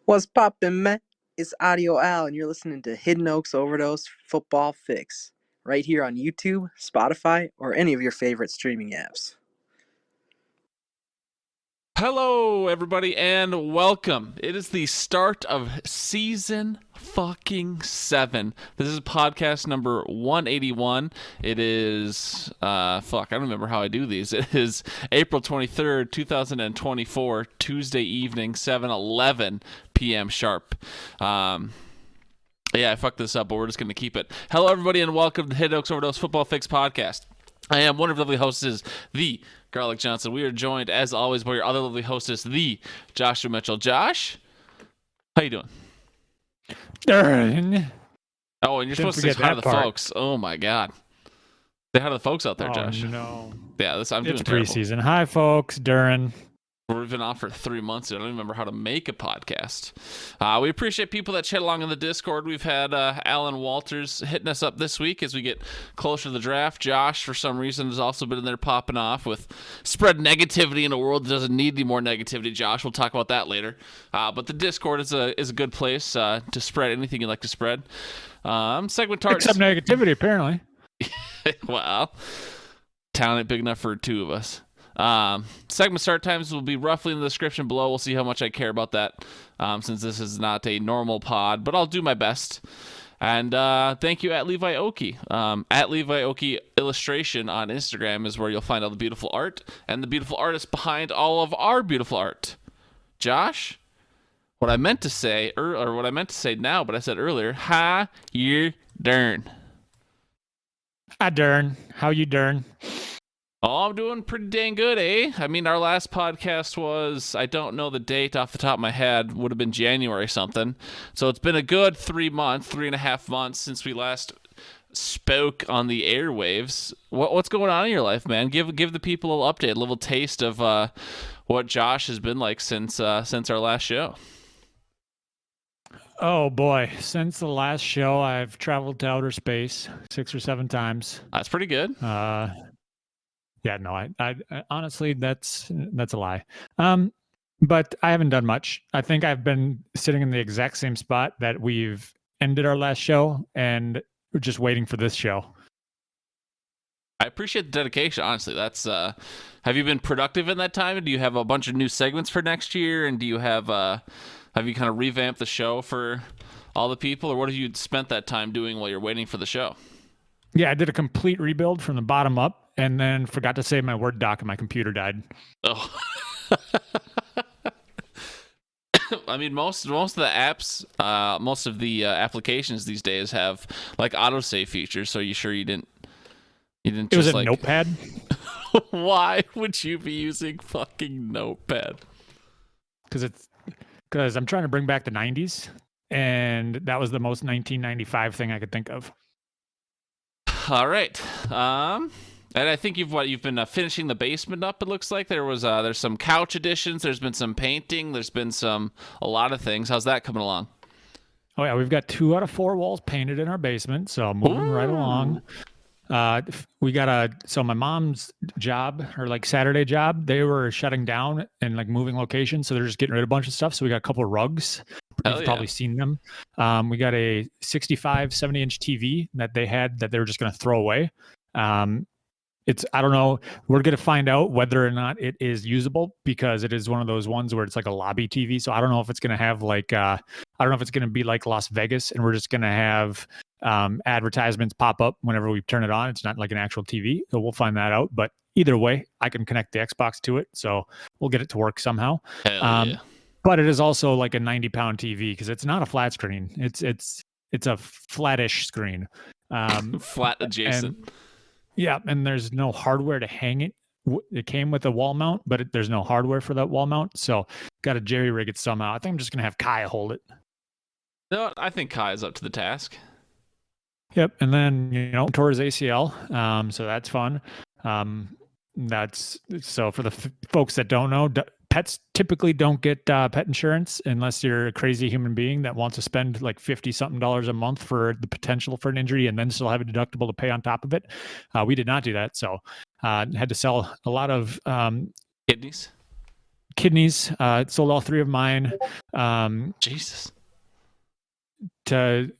What's poppin', man? It's Audio Al, and you're listening to Hidden Oaks Overdose Football Fix, right here on YouTube, Spotify, or any of your favorite streaming apps. Hello, everybody, and welcome. It is the start of season fucking 7. This is podcast number 181. It is, I don't remember how I do these. It is April 23rd, 2024, Tuesday evening, 7:11 p.m. sharp. Yeah, I fucked this up, but we're just going to keep it. Hello, everybody, and welcome to Hidden Oaks Overdose Football Fix podcast. I am one of the lovely hosts, the Garlic Johnson. We are joined, as always, by your other lovely hostess, the Joshua Mitchell. Josh, how you doing? Darn. Oh, and you're supposed to say hi to the folks. Oh, my God. Say hi to the folks out there, Josh. No. Yeah, I'm doing it's terrible. Preseason. Hi, folks. Durin. We've been off for 3 months. I don't even remember how to make a podcast. We appreciate people that chat along in the Discord. We've had Alan Walters hitting us up this week as we get closer to the draft. Josh, for some reason, has also been in there popping off with spread negativity in a world that doesn't need any more negativity. Josh, we'll talk about that later. But the Discord is a good place to spread anything you'd like to spread. Segment targets. Except negativity, apparently. Well, talent big enough for two of us. Segment start times will be roughly in the description below. We'll see how much I care about that, since this is not a normal pod, but I'll do my best. And thank you at Levi Oki. At Levi Oki Illustration on Instagram is where you'll find all the beautiful art and the beautiful artists behind all of our beautiful art. Josh, what I meant to say, or what I meant to say now, but I said earlier, how you dern? Hi, Dern. How you, Dern? Oh, I'm doing pretty dang good, eh? I mean, our last podcast was, I don't know the date off the top of my head, would have been January something. So it's been a good 3.5 months since we last spoke on the airwaves. What's going on in your life, man? Give the people a little update, a little taste of what Josh has been like since our last show. Oh, boy. Since the last show, I've traveled to outer space 6 or 7 times. That's pretty good. Yeah, no, I honestly, that's a lie. But I haven't done much. I think I've been sitting in the exact same spot that we've ended our last show, and we're just waiting for this show. I appreciate the dedication, honestly. That's have you been productive in that time? Do you have a bunch of new segments for next year? And do you have you kind of revamped the show for all the people, or what have you spent that time doing while you're waiting for the show? Yeah, I did a complete rebuild from the bottom up, and then forgot to save my Word doc, and my computer died. Oh. I mean, most of the apps, most of the applications these days have like autosave features. So you sure you didn't? It was a Notepad. Why would you be using fucking Notepad? Because I'm trying to bring back the 90s, and that was the most 1995 thing I could think of. All right. And I think you've been finishing the basement up. It looks like there's some couch additions. There's been some painting. There's been a lot of things. How's that coming along? Oh yeah, we've got 2 out of 4 walls painted in our basement, so moving right along. So my mom's job, her like Saturday job, they were shutting down and like moving locations, so they're just getting rid of a bunch of stuff. So we got a couple of rugs. You've probably seen them. We got a 65, 70-inch TV that they had that they were just going to throw away. I don't know. We're going to find out whether or not it is usable, because it is one of those ones where it's like a lobby TV. So I don't know if it's going to have like, I don't know if it's going to be like Las Vegas and we're just going to have advertisements pop up whenever we turn it on. It's not like an actual TV. So we'll find that out. But either way, I can connect the Xbox to it. So we'll get it to work somehow. Hell yeah. But it is also like a 90-pound TV, because it's not a flat screen. It's a flattish screen. Flat adjacent. And there's no hardware to hang it. It came with a wall mount, but there's no hardware for that wall mount. So got to jerry rig it somehow. I think I'm just going to have Kai hold it. No, I think Kai is up to the task. Yep. And then, tore his ACL. So that's fun. So for the folks that don't know, pets typically don't get pet insurance unless you're a crazy human being that wants to spend like $50-something a month for the potential for an injury and then still have a deductible to pay on top of it. We did not do that. So had to sell a lot of kidneys. kidneys. Sold all 3 of mine. Jesus. To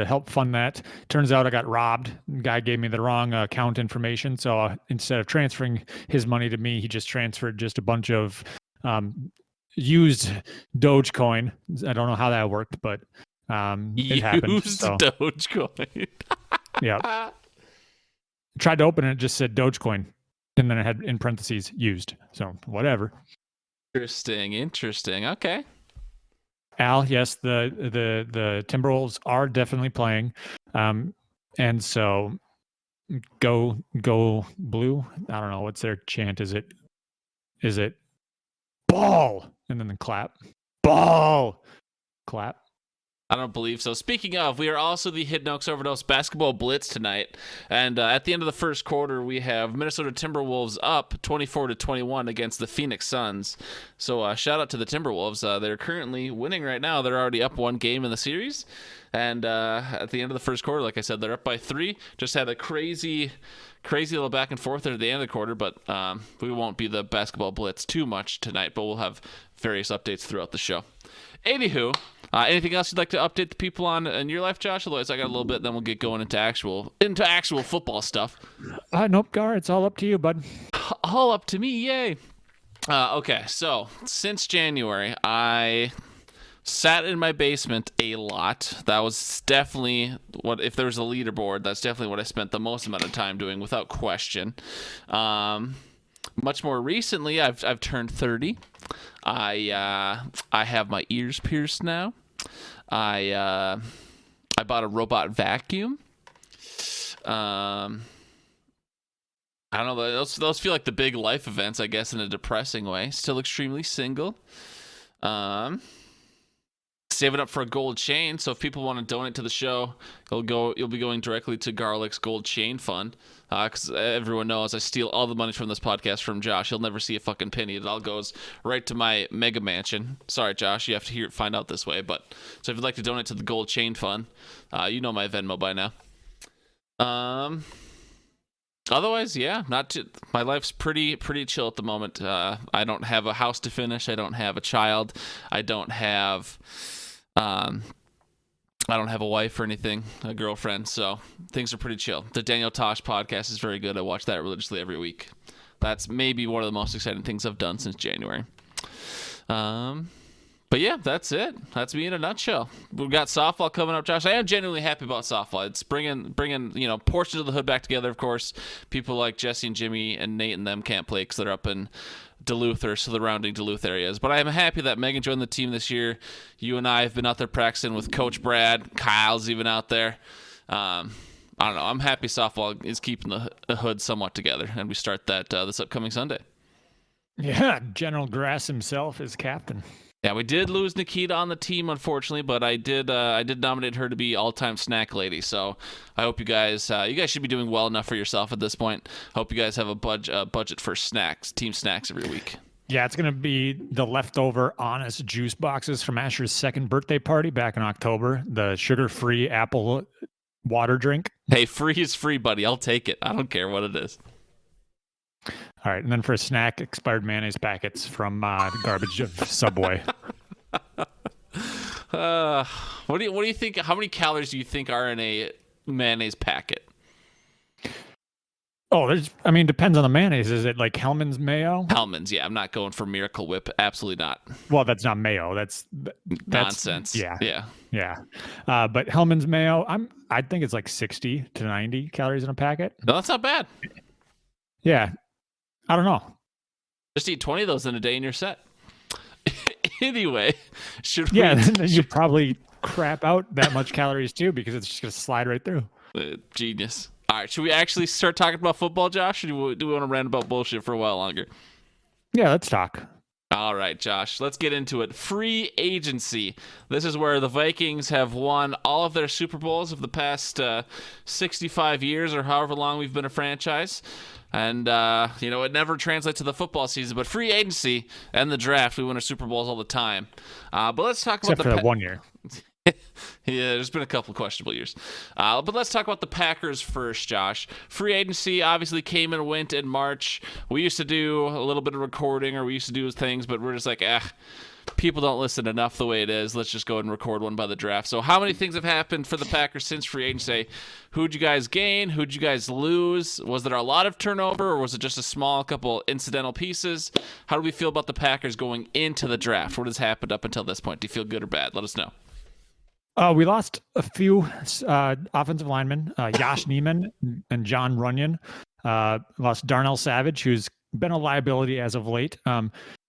help fund that. Turns out I got robbed. The guy gave me the wrong account information. So instead of transferring his money to me, he just transferred just a bunch of used Dogecoin. I don't know how that worked, but it happened. Used Dogecoin. Yeah. Tried to open it, it just said Dogecoin. And then it had in parentheses used. So whatever. Interesting. Okay. Al, yes, the Timberwolves are definitely playing, and so go blue. I don't know what's their chant. Is it ball and then the clap, ball, clap. I don't believe so. Speaking of, we are also the Hidden Oaks Overdose basketball blitz tonight, and at the end of the first quarter, we have Minnesota Timberwolves up 24-21 against the Phoenix Suns. So shout out to the Timberwolves. They're currently winning right now. They're already up 1 game in the series, and at the end of the first quarter, like I said, they're up by 3. Just had a crazy little back and forth at the end of the quarter, but we won't be the basketball blitz too much tonight, but we'll have various updates throughout the show. Anywho, anything else you'd like to update the people on in your life, Josh? Otherwise, I got a little bit, then we'll get going into actual football stuff. Nope, Gar, it's all up to you, bud. All up to me, yay. Okay, so since January, I sat in my basement a lot. That was definitely if there was a leaderboard, that's definitely what I spent the most amount of time doing, without question. Much more recently, I've turned 30. I have my ears pierced now. I bought a robot vacuum. I don't know. Those feel like the big life events, I guess, in a depressing way. Still extremely single. Saving up for a gold chain. So if people want to donate to the show, you'll be going directly to Garlic's Gold Chain Fund. Because everyone knows I steal all the money from this podcast from Josh. He'll never see a fucking penny. It all goes right to my mega mansion. Sorry, Josh, you have to find out this way. But so if you'd like to donate to the Gold Chain Fund, you know my Venmo by now. Otherwise, yeah, my life's pretty chill at the moment. I don't have a house to finish. I don't have a child. I don't have a wife or anything, a girlfriend, so things are pretty chill. The Daniel Tosh podcast is very good. I watch that religiously every week. That's maybe one of the most exciting things I've done since January. But yeah, that's it. That's me in a nutshell. We've got softball coming up, Josh. I am genuinely happy about softball. It's bringing portions of the hood back together, of course. People like Jesse and Jimmy and Nate and them can't play because they're up in Duluth or surrounding Duluth areas. But I am happy that Megan joined the team this year. You and I have been out there practicing with Coach Brad. Kyle's even out there. I don't know. I'm happy softball is keeping the hood somewhat together, and we start that this upcoming Sunday. Yeah, General Grass himself is captain. Yeah, we did lose Nikita on the team, unfortunately, but I did nominate her to be all-time snack lady. So I hope you guys should be doing well enough for yourself at this point. Hope you guys have a budget for snacks, team snacks every week. Yeah, it's going to be the leftover Honest juice boxes from Asher's second birthday party back in October. The sugar-free apple water drink. Hey, free is free, buddy. I'll take it. I don't care what it is. All right, and then for a snack, expired mayonnaise packets from the garbage of Subway. What do you think? How many calories do you think are in a mayonnaise packet? Oh, depends on the mayonnaise. Is it like Hellman's mayo? Hellman's, yeah. I'm not going for Miracle Whip. Absolutely not. Well, that's not mayo. That's nonsense. Yeah. But Hellman's mayo, I think it's like 60 to 90 calories in a packet. No, that's not bad. Yeah. I don't know. Just eat 20 of those in a day and you're set. Anyway, then you probably crap out that much calories too, because it's just going to slide right through. Genius. All right, should we actually start talking about football, Josh, or do we want to rant about bullshit for a while longer? Yeah, let's talk. All right, Josh, let's get into it. Free agency. This is where the Vikings have won all of their Super Bowls of the past 65 years or however long we've been a franchise. And, it never translates to the football season, but free agency and the draft, we win our Super Bowls all the time. But let's talk Except about for that 1 year. Yeah, there's been a couple questionable years. But let's talk about the Packers first, Josh. Free agency obviously came and went in March. We used to do a little bit of recording, or we used to do things, but we're just like, people don't listen enough the way it is. Let's just go ahead and record one by the draft. So how many things have happened for the Packers since free agency? Who'd you guys gain? Who'd you guys lose? Was there a lot of turnover, or was it just a small couple incidental pieces? How do we feel about the Packers going into the draft? What has happened up until this point? Do you feel good or bad? Let us know. We lost a few offensive linemen, Josh Neiman and John Runyon. Lost Darnell Savage, who's been a liability as of late.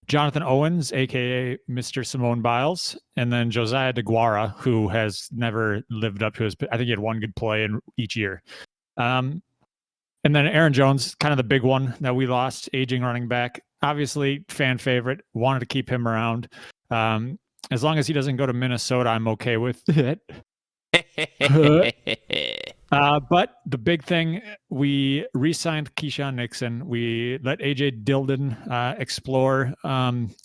Jonathan Owens, a.k.a. Mr. Simone Biles, and then Josiah DeGuara, who has never lived up to his... I think he had one good play in each year. And then Aaron Jones, kind of the big one that we lost, aging running back. Obviously, fan favorite. Wanted to keep him around. As long as he doesn't go to Minnesota, I'm okay with it. But the big thing, we re-signed Keyshawn Nixon. We let AJ Dillon explore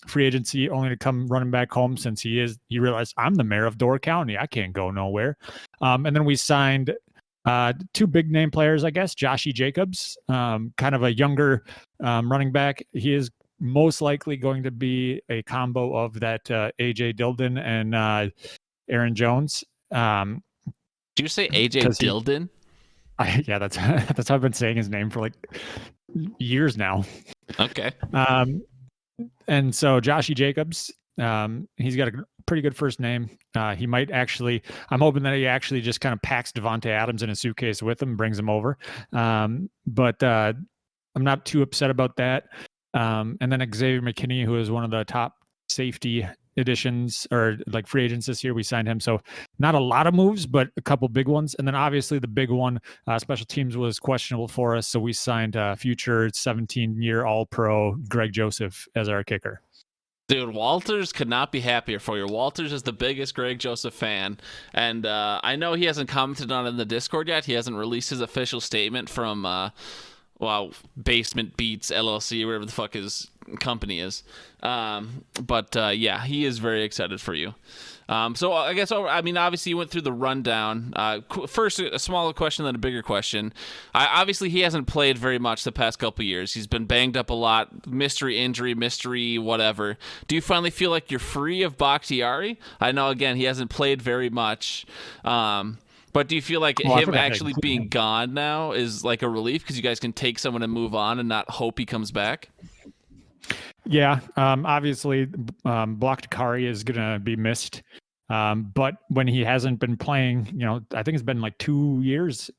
free agency, only to come running back home since he realized I'm the mayor of Door County. I can't go nowhere. And then we signed two big name players, I guess. Joshy Jacobs, kind of a younger running back. He is most likely going to be a combo of that AJ Dillon and Aaron Jones. Did you say AJ Dillon? Yeah, that's how I've been saying his name for like years now. Okay. And so Joshy Jacobs, he's got a pretty good first name. He might actually, I'm hoping that he actually just kind of packs Devontae Adams in a suitcase with him, brings him over. But I'm not too upset about that. And then Xavier McKinney, who is one of the top safety additions or like free agents this year, we signed him. So not a lot of moves, but a couple big ones. And then obviously the big one, special teams was questionable for us. So we signed future 17-year All-Pro Greg Joseph as our kicker. Dude, Walters could not be happier for you. Walters is the biggest Greg Joseph fan, and I know he hasn't commented on it in the Discord yet. He hasn't released his official statement from Basement Beats LLC, whatever the fuck his company is. But yeah, he is very excited for you. So I guess, I mean, obviously you went through the rundown. First, a smaller question, then a bigger question. Obviously, he hasn't played very much the past couple years. He's been banged up a lot, mystery injury, mystery whatever. Do you finally feel like you're free of Bakhtiari? I know, again, he hasn't played very much. But do you feel like him actually being gone now is like a relief because you guys can take someone and move on and not hope he comes back? Yeah, obviously, Bakhtiari is going to be missed. But when he hasn't been playing, I think it's been like 2 years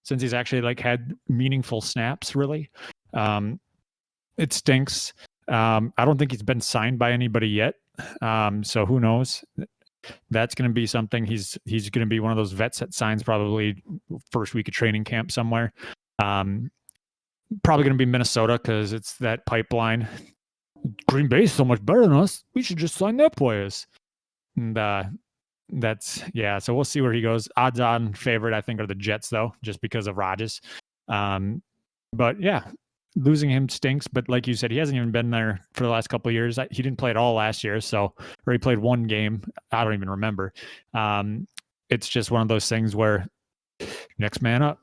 since he's actually like had meaningful snaps, really. It stinks. I don't think he's been signed by anybody yet. So who knows? That's going to be something. He's going to be one of those vets that signs probably first week of training camp somewhere. Probably going to be Minnesota because it's that pipeline. Green Bay is so much better than us. We should just sign their players. And so we'll see where he goes. Odds on favorite, I think, are the Jets, though, just because of Rodgers. But yeah, losing him stinks. But like you said, he hasn't even been there for the last couple of years. He didn't play at all last year, or he played one game. I don't even remember. It's just one of those things where next man up.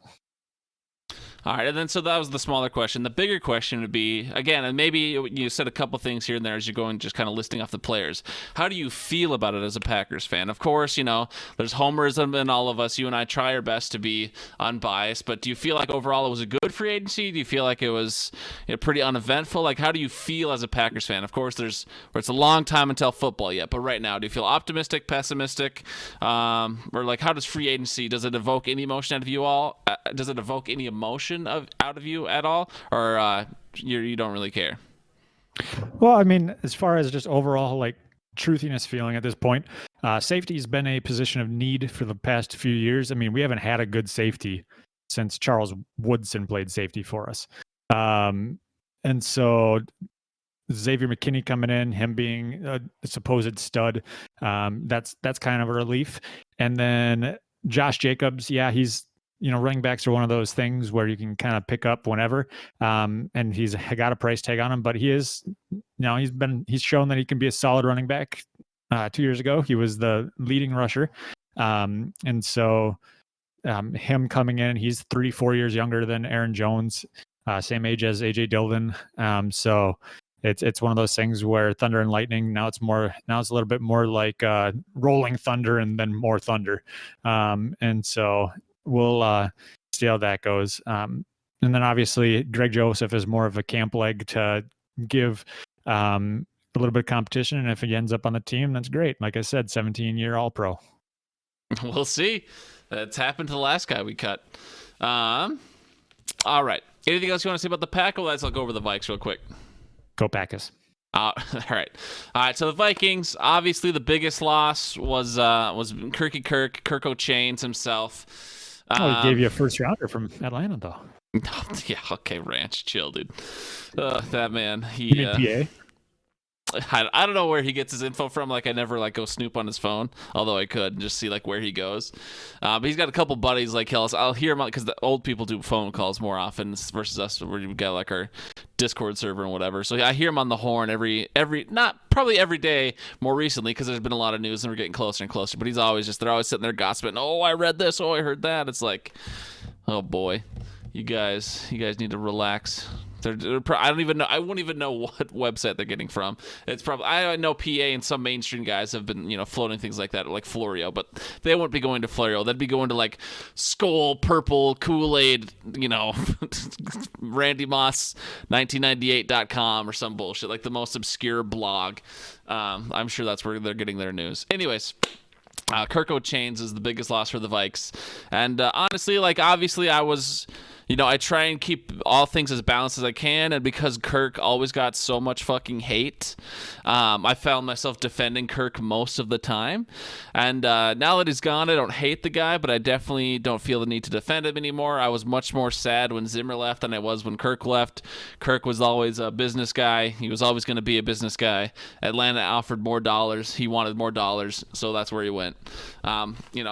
All right, and then so that was the smaller question. The bigger question would be, again, and maybe you said a couple things here and there as you're going, just kind of listing off the players. How do you feel about it as a Packers fan? Of course, there's homerism in all of us. You and I try our best to be unbiased, but do you feel like overall it was a good free agency? Do you feel like it was pretty uneventful? Like, how do you feel as a Packers fan? Of course, it's a long time until football yet, but right now, do you feel optimistic, pessimistic, or like how does free agency, does it evoke any emotion out of you all? Does it evoke any emotion out of you at all, or you don't really care? Well, I mean, as far as just overall like truthiness feeling at this point, safety has been a position of need for the past few years. I mean, we haven't had a good safety since Charles Woodson played safety for us, and so Xavier McKinney coming in, him being a supposed stud, that's kind of a relief. And then Josh Jacobs, yeah, he's running backs are one of those things where you can kind of pick up whenever. And he's got a price tag on him, but he's shown that he can be a solid running back. 2 years ago, he was the leading rusher. And so him coming in, he's 3-4 years younger than Aaron Jones, same age as AJ Dillon. So it's one of those things where thunder and lightning. Now it's a little bit more like rolling thunder and then more thunder. And so we'll see how that goes. And then obviously Greg Joseph is more of a camp leg to give a little bit of competition. And if he ends up on the team, that's great. Like I said, 17-year All-Pro. We'll see. That's happened to the last guy we cut. All right. Anything else you want to say about the Pack? Otherwise, I'll go over the Vikes real quick. Go Packers. All right. So the Vikings, obviously the biggest loss was Kirko Chains himself. He gave you a first rounder from Atlanta, though. Yeah, okay, Ranch, chill, dude. That man, You mean PA? I don't know where he gets his info from. Like, I never go snoop on his phone, although I could and just see where he goes. But he's got a couple buddies I'll hear him because the old people do phone calls more often versus us, where we got our Discord server and whatever. So I hear him on the horn not probably every day more recently, because there's been a lot of news and we're getting closer and closer. But they're always sitting there gossiping. Oh, I read this. Oh, I heard that. It's like, oh boy, you guys need to relax. I don't even know. I won't even know what website they're getting from. It's probably, I know PA and some mainstream guys have been, floating things like that, like Florio, but they won't be going to Florio. They'd be going to Skull Purple Kool-Aid, Randy Moss 1998.com or some bullshit, like the most obscure blog. I'm sure that's where they're getting their news. Anyways. Kirko Chains is the biggest loss for the Vikes. And honestly, obviously I was, I try and keep all things as balanced as I can. And because Kirk always got so much fucking hate, I found myself defending Kirk most of the time. And now that he's gone, I don't hate the guy, but I definitely don't feel the need to defend him anymore. I was much more sad when Zimmer left than I was when Kirk left. Kirk was always a business guy. He was always going to be a business guy. Atlanta offered more dollars. He wanted more dollars, so that's where he went. He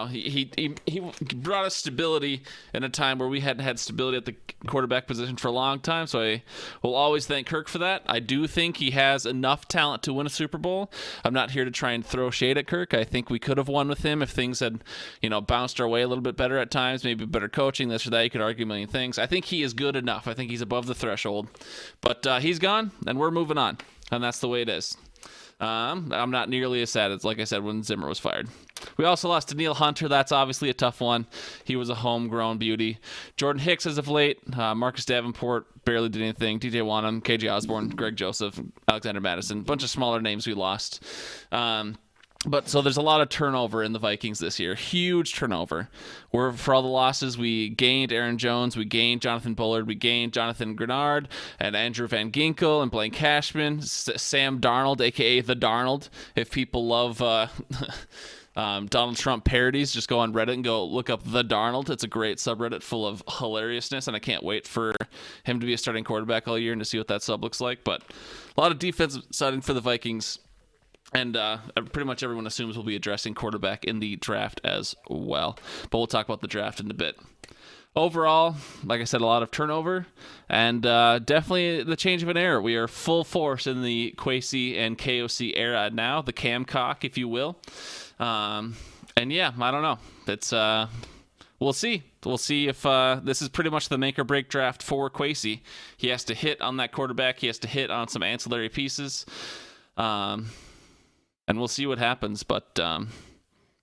brought us stability in a time where we hadn't had stability at the quarterback position for a long time, so I will always thank Kirk for that. I do think he has enough talent to win a Super Bowl. I'm not here to try and throw shade at Kirk. I think we could have won with him if things had, bounced our way a little bit better at times, maybe better coaching, this or that. You could argue a million things. I think he is good enough. I think he's above the threshold. But he's gone, and we're moving on, and that's the way it is. I'm not nearly as sad as, like I said, when Zimmer was fired. We also lost to Neil Hunter. That's obviously a tough one. He was a homegrown beauty. Jordan Hicks as of late. Marcus Davenport barely did anything. DJ Wanham, KJ Osborne, Greg Joseph, Alexander Madison. A bunch of smaller names we lost. But so there's a lot of turnover in the Vikings this year. Huge turnover. For all the losses, we gained Aaron Jones, we gained Jonathan Bullard, we gained Jonathan Grenard, and Andrew Van Ginkel, and Blaine Cashman, Sam Darnold, a.k.a. The Darnold. If people love Donald Trump parodies, just go on Reddit and go look up The Darnold. It's a great subreddit full of hilariousness, and I can't wait for him to be a starting quarterback all year and to see what that sub looks like. But a lot of defensive siding for the Vikings. And pretty much everyone assumes we'll be addressing quarterback in the draft as well. But we'll talk about the draft in a bit. Overall, like I said, a lot of turnover and definitely the change of an era. We are full force in the Kwesi and KOC era now, the Camcock, if you will. And yeah, I don't know. It's we'll see. We'll see if this is pretty much the make or break draft for Kwesi. He has to hit on that quarterback. He has to hit on some ancillary pieces. And we'll see what happens, but and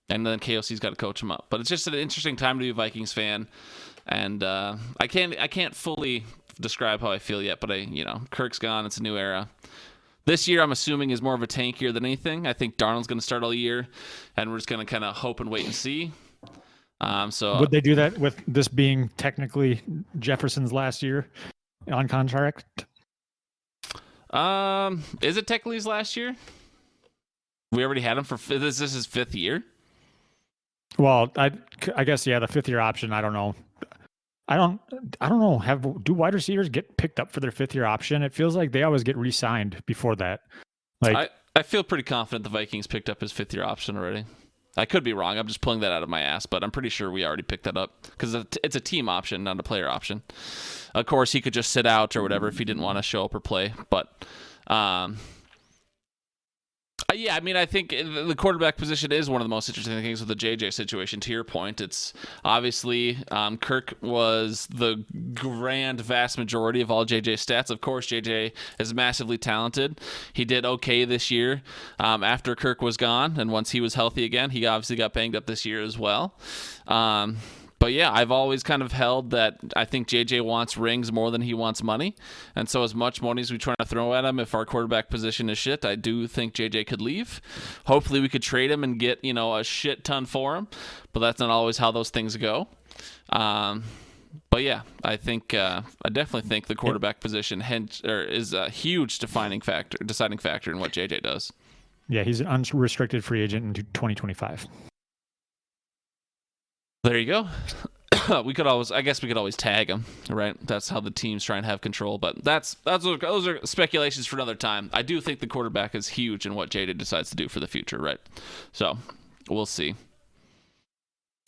then KOC's got to coach him up. But it's just an interesting time to be a Vikings fan, and I can't fully describe how I feel yet. But Kirk's gone; it's a new era. This year, I'm assuming, is more of a tank year than anything. I think Darnold's going to start all year, and we're just going to kind of hope and wait and see. So would they do that with this being technically Jefferson's last year on contract? Is it technically his last year? We already had him for this is his fifth year. Well, I guess the 5th year option. I don't know. I don't know. Do wide receivers get picked up for their 5th year option? It feels like they always get re-signed before that. I feel pretty confident the Vikings picked up his 5th year option already. I could be wrong. I'm just pulling that out of my ass, but I'm pretty sure we already picked that up because it's a team option, not a player option. Of course, he could just sit out or whatever if he didn't want to show up or play, but Yeah, I mean, I think the quarterback position is one of the most interesting things with the JJ situation. To your point, it's obviously Kirk was the vast majority of all JJ's stats. Of course, JJ is massively talented. He did okay this year after Kirk was gone, and once he was healthy again, he obviously got banged up this year as well. But yeah, I've always kind of held that I think JJ wants rings more than he wants money. And so as much money as we try to throw at him, if our quarterback position is shit, I do think JJ could leave. Hopefully we could trade him and get, a shit ton for him. But that's not always how those things go. But yeah, I definitely think the quarterback position is a huge deciding factor in what JJ does. Yeah, he's an unrestricted free agent in 2025. There you go. We could always tag him, right? That's how the teams try and have control. But those are speculations for another time. I do think the quarterback is huge in what JJ decides to do for the future, right? So we'll see.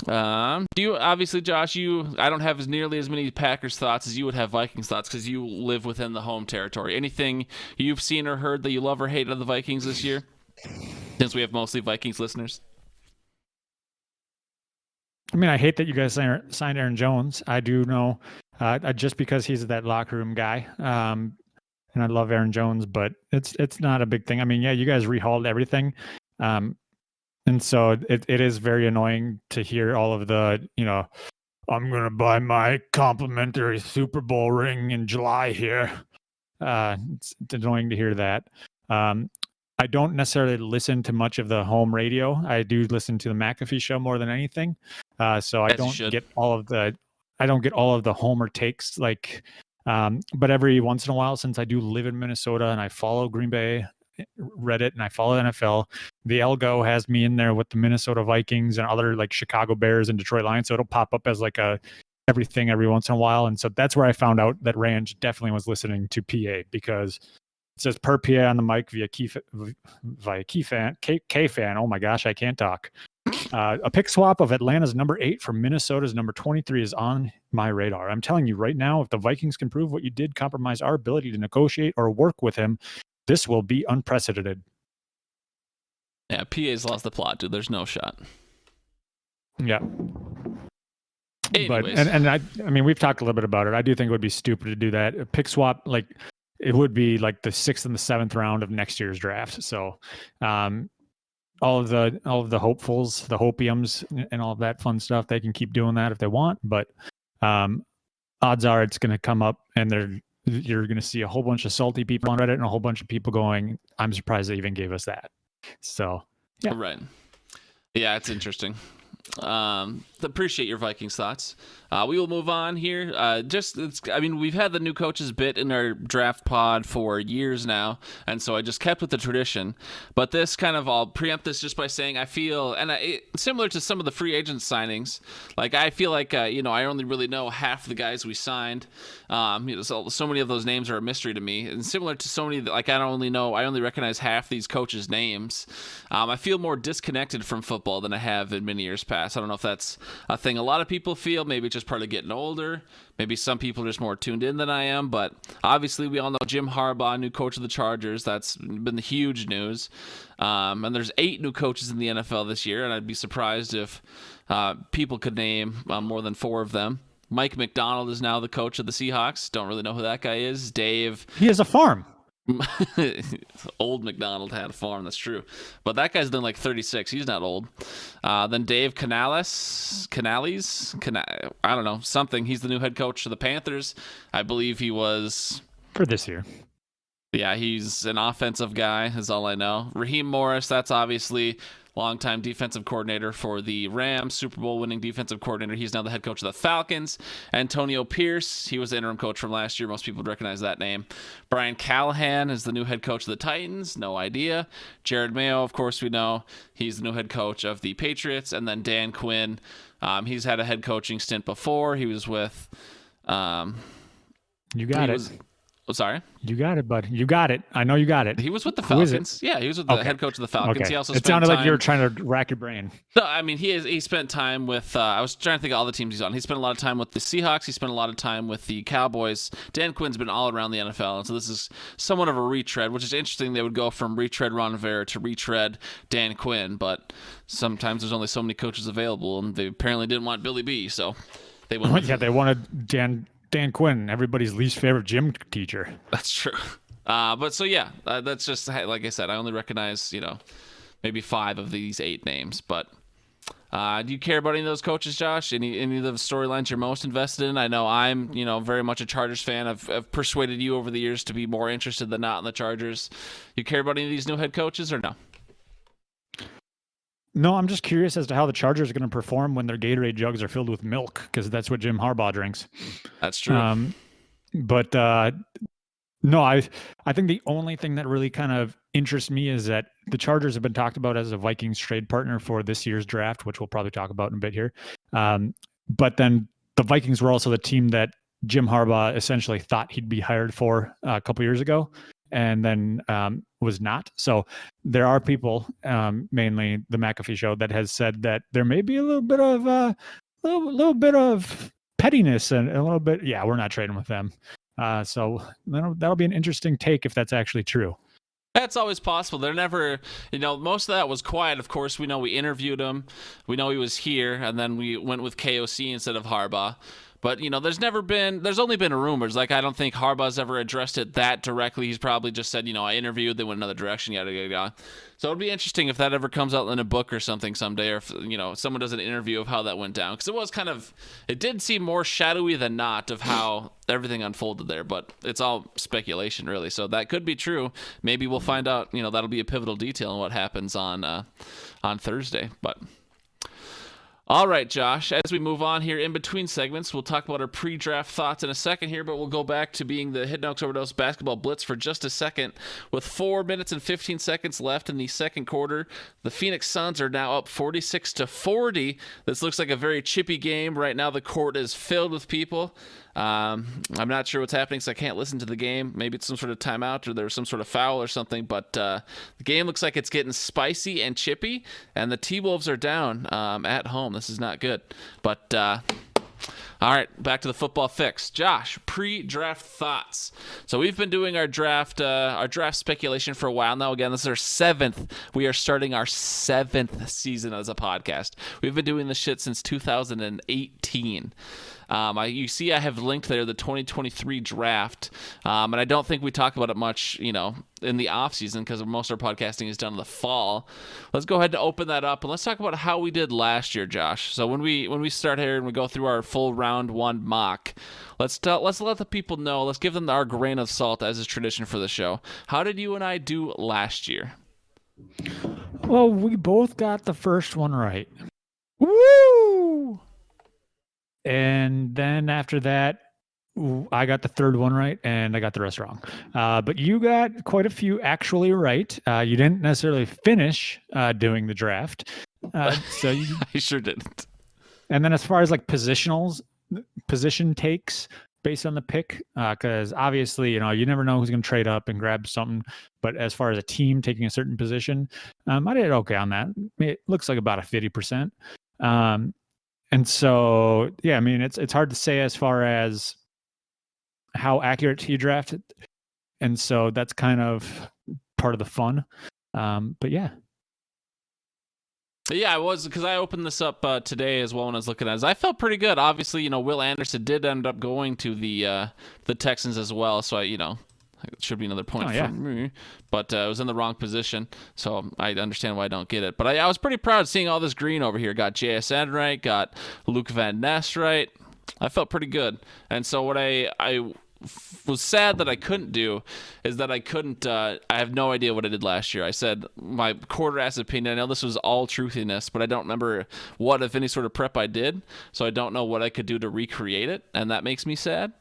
Do you obviously, Josh? I don't have nearly as many Packers thoughts as you would have Vikings thoughts because you live within the home territory. Anything you've seen or heard that you love or hate of the Vikings this year? Since we have mostly Vikings listeners. I mean, I hate that you guys signed Aaron Jones. I do know, just because he's that locker room guy, and I love Aaron Jones, but it's not a big thing. I mean, yeah, you guys rehauled everything, and so it is very annoying to hear all of the, I'm gonna buy my complimentary Super Bowl ring in July here. It's annoying to hear that. I don't necessarily listen to much of the home radio. I do listen to the McAfee show more than anything. So I don't get all of the homer takes, but every once in a while, since I do live in Minnesota and I follow Green Bay Reddit and I follow NFL, the Algo has me in there with the Minnesota Vikings and other Chicago Bears and Detroit Lions. So it'll pop up as everything every once in a while. And so that's where I found out that Range definitely was listening to PA, because it says per PA on the mic via K fan. Oh my gosh, I can't talk. A pick swap of Atlanta's number 8 for Minnesota's number 23 is on my radar. I'm telling you right now, if the Vikings can prove what you did compromise our ability to negotiate or work with him, this will be unprecedented. Yeah, PA's lost the plot, dude. There's no shot. Yeah. Anyways. But and I mean, we've talked a little bit about it. I do think it would be stupid to do that. A pick swap, it would be the 6th and the 7th round of next year's draft. So, all of the hopefuls, the hopiums, and all of that fun stuff, they can keep doing that if they want. But odds are it's going to come up, and you're going to see a whole bunch of salty people on Reddit and a whole bunch of people going, "I'm surprised they even gave us that." So, yeah, right. Yeah, it's interesting. Appreciate your Vikings thoughts. We will move on here. We've had the new coaches bit in our draft pod for years now, and so I just kept with the tradition. But this I'll preempt this just by saying I feel, similar to some of the free agent signings, I feel I only really know half the guys we signed. So many of those names are a mystery to me, and similar to so many, I only recognize half these coaches' names. I feel more disconnected from football than I have in many years past. I don't know if that's a thing a lot of people feel. Maybe it's just part of getting older. Maybe some people are just more tuned in than I am. But obviously, we all know Jim Harbaugh, new coach of the Chargers. That's been the huge news. And there's 8 new coaches in the NFL this year, and I'd be surprised if people could name more than 4 of them. Mike McDonald is now the coach of the Seahawks. Don't really know who that guy is. Dave. He has a farm. Old McDonald had a farm, that's true, but that guy's been 36. He's not old. Then Dave Canales, I don't know, something. He's the new head coach of the Panthers. I believe he was for this year. Yeah, he's an offensive guy, is all I know. Raheem Morris, that's obviously longtime defensive coordinator for the Rams, Super Bowl winning defensive coordinator. He's now the head coach of the Falcons. Antonio Pierce, he was the interim coach from last year. Most people would recognize that name. Brian Callahan is the new head coach of the Titans. No idea. Jared Mayo, of course, we know. He's the new head coach of the Patriots. And then Dan Quinn, he's had a head coaching stint before. He was with... you got it. Sorry? You got it, bud. You got it. I know you got it. He was with the Who is Falcons. it? Yeah, he was with the head coach of the Falcons. Okay. He also It sounded like you were trying to rack your brain. No, I mean, he spent time with, I was trying to think of all the teams he's on. He spent a lot of time with the Seahawks. He spent a lot of time with the Cowboys. Dan Quinn's been all around the NFL, and so this is somewhat of a retread, which is interesting. They would go from retread Ron Rivera to retread Dan Quinn, but sometimes there's only so many coaches available, and they apparently didn't want Billy B, so they went. Yeah, they wanted Dan Quinn, everybody's least favorite gym teacher. That's true. But so yeah, that's just like I said. I only recognize maybe 5 of these 8 names. But do you care about any of those coaches, Josh? Any of the storylines you're most invested in? I know I'm very much a Chargers fan. I've persuaded you over the years to be more interested than not in the Chargers. You care about any of these new head coaches or no? No, I'm just curious as to how the Chargers are going to perform when their Gatorade jugs are filled with milk, because that's what Jim Harbaugh drinks. That's true. But no, I think the only thing that really kind of interests me is that the Chargers have been talked about as a Vikings trade partner for this year's draft, which we'll probably talk about in a bit here. But then the Vikings were also the team that Jim Harbaugh essentially thought he'd be hired for a couple years ago, and then was not. So there are people, mainly the McAfee show, that has said that there may be a little bit of pettiness and a little bit. Yeah, we're not trading with them. So that'll be an interesting take if that's actually true. That's always possible. They're never, most of that was quiet. Of course, we know we interviewed him. We know he was here, and then we went with KOC instead of Harbaugh. But, there's only been rumors. Like, I don't think Harbaugh's ever addressed it that directly. He's probably just said, I interviewed, they went another direction, yada, yada, yada. So it'd be interesting if that ever comes out in a book or something someday, or if, someone does an interview of how that went down. Because it did seem more shadowy than not of how everything unfolded there. But it's all speculation, really. So that could be true. Maybe we'll find out, that'll be a pivotal detail in what happens on Thursday. But all right, Josh, as we move on here in between segments, we'll talk about our pre-draft thoughts in a second here, but we'll go back to being the Hidden Oaks Overdose Basketball Blitz for just a second. With 4 minutes and 15 seconds left in the second quarter, the Phoenix Suns are now up 46-40. This looks like a very chippy game. Right now, the court is filled with people. I'm not sure what's happening, so I can't listen to the game. Maybe it's some sort of timeout or there's some sort of foul or something, but the game looks like it's getting spicy and chippy, and the T-Wolves are down at home. This is not good. But all right, back to the football fix. Josh, pre-draft thoughts. So we've been doing our draft speculation for a while now. Again, this is our 7th. We are starting our 7th season as a podcast. We've been doing this shit since 2018. You see I have linked there the 2023 draft, and I don't think we talk about it much, in the off season because most of our podcasting is done in the fall. Let's go ahead and open that up, and let's talk about how we did last year, Josh. So when we start here and we go through our full round 1 mock, let's let the people know. Let's give them our grain of salt, as is tradition for the show. How did you and I do last year? Well, we both got the first one right. Woo! And then after that, I got the third one right, and I got the rest wrong. But you got quite a few actually right. You didn't necessarily finish doing the draft. So I sure didn't. And then as far as like position takes based on the pick, because obviously, you never know who's going to trade up and grab something. But as far as a team taking a certain position, I did okay on that. It looks like about a 50%. And so, yeah, I mean, it's hard to say as far as how accurate he drafted. And so that's kind of part of the fun. But yeah. Yeah, I was, because I opened this up today as well when I was looking at it. I felt pretty good. Obviously, Will Anderson did end up going to the Texans as well. So, it should be another point for me, but it was in the wrong position, so I understand why I don't get it. But I was pretty proud seeing all this green over here. Got JSN right, got Luke Van Ness right. I felt pretty good. And so what I was sad that I couldn't do is that I have no idea what I did last year. I said my quarter-ass opinion. I know this was all truthiness, but I don't remember what, if any, sort of prep I did, so I don't know what I could do to recreate it, and that makes me sad.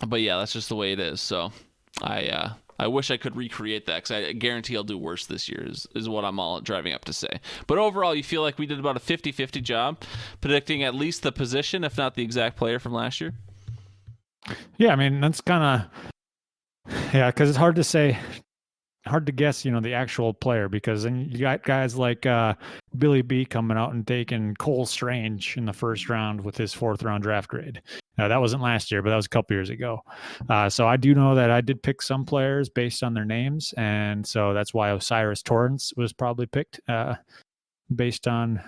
But yeah, that's just the way it is. So I wish I could recreate that, because I guarantee I'll do worse this year is what I'm all driving up to say. But overall, you feel like we did about a 50-50 job predicting at least the position, if not the exact player from last year? Yeah, I mean, that's kind of, yeah, because it's hard to say, hard to guess, the actual player, because then you got guys like Billy B coming out and taking Cole Strange in the first round with his 4th-round draft grade. That wasn't last year, but that was a couple years ago. So I do know that I did pick some players based on their names, and so that's why Osiris Torrance was probably picked based on.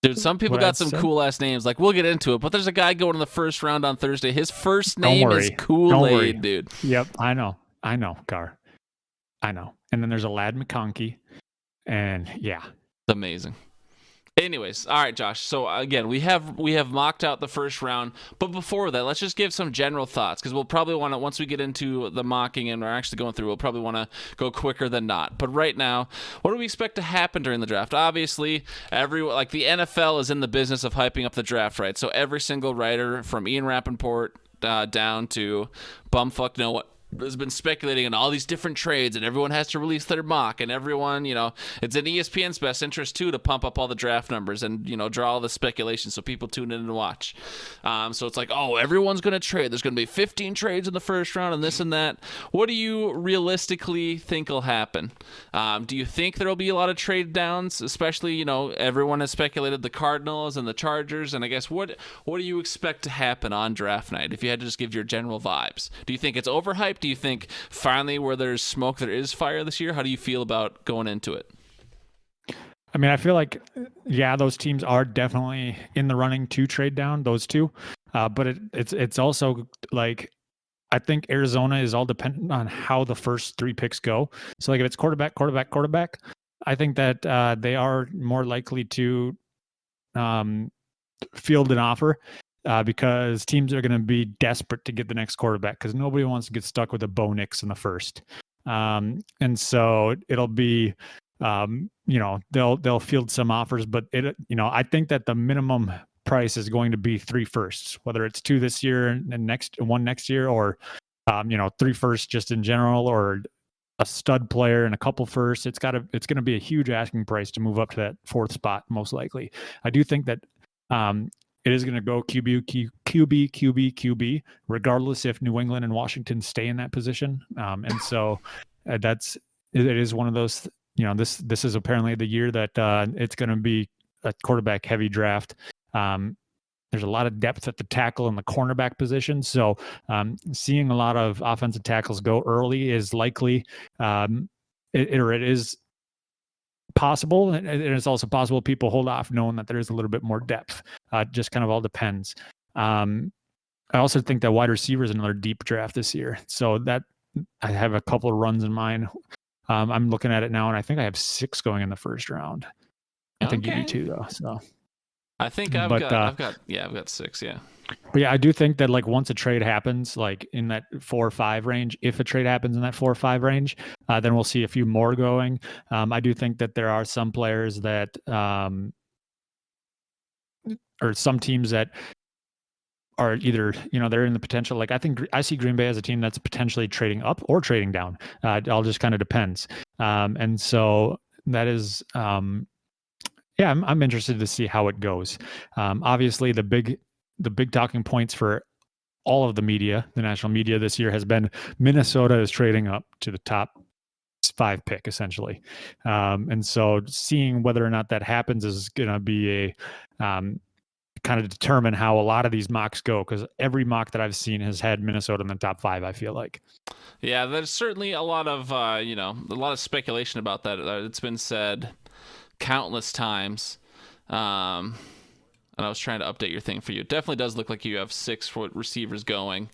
Dude, some people got some cool ass names. Like, we'll get into it, but there's a guy going in the first round on Thursday. His first name is Kool-Aid, dude. Yep, I know, Gar. I know. And then there's a Lad McConkey, and yeah, it's amazing. Anyways, all right, Josh. So again, we have mocked out the first round, but before that, let's just give some general thoughts, because we'll probably want to, once we get into the mocking and we're actually going through, we'll probably want to go quicker than not. But right now, what do we expect to happen during the draft? Obviously, the NFL is in the business of hyping up the draft, right? So every single writer from Ian Rappaport down to Bumfuck Noah has been speculating on all these different trades, and everyone has to release their mock, and everyone, it's in ESPN's best interest too to pump up all the draft numbers and draw all the speculation so people tune in and watch. So it's like, oh, everyone's going to trade. There's going to be 15 trades in the first round and this and that. What do you realistically think will happen? Do you think there will be a lot of trade downs, especially everyone has speculated the Cardinals and the Chargers, and I guess what do you expect to happen on draft night if you had to just give your general vibes? Do you think it's overhyped? Do you think finally where there's smoke, there is fire this year? How do you feel about going into it? I mean, I feel like, yeah, those teams are definitely in the running to trade down, those two. But it's also like, I think Arizona is all dependent on how the first 3 picks go. So like if it's quarterback, I think that they are more likely to field an offer. Because teams are going to be desperate to get the next quarterback, because nobody wants to get stuck with a Bo Nix in the first. And so it'll be, they'll field some offers, but I think that the minimum price is going to be 3 firsts, whether it's 2 this year and 1 next year, or 3 firsts just in general, or a stud player and a couple firsts. It's going to be a huge asking price to move up to that 4th spot, most likely. I do think that it is going to go QB, regardless if New England and Washington stay in that position. And so it is one of those, this is apparently the year that it's going to be a quarterback heavy draft. There's a lot of depth at the tackle and the cornerback position. So seeing a lot of offensive tackles go early is likely, it is possible, and it's also possible people hold off knowing that there is a little bit more depth. Just kind of all depends. I also think that wide receiver is another deep draft this year, so that I have a couple of runs in mind. I'm looking at it now, and I think I have 6 going in the first round. I think you do too, though. So I think I've got 6. Yeah. But yeah, I do think that like once a trade happens, like in that 4 or 5 range, if a trade happens in that 4 or 5 range, then we'll see a few more going. I do think that there are some players that, or some teams that are either, they're in the potential. Like I see Green Bay as a team that's potentially trading up or trading down. It all just kind of depends. And so that is, I'm interested to see how it goes. Obviously, the big talking points for all of the media, the national media this year, has been Minnesota is trading up to the top 5 pick, essentially. And so seeing whether or not that happens is going to be a kind of determine how a lot of these mocks go, because every mock that I've seen has had Minnesota in the top 5, I feel like. Yeah, there's certainly a lot of, a lot of speculation about that. It's been said countless times. And I was trying to update your thing for you. It definitely does look like you have 6 receivers going.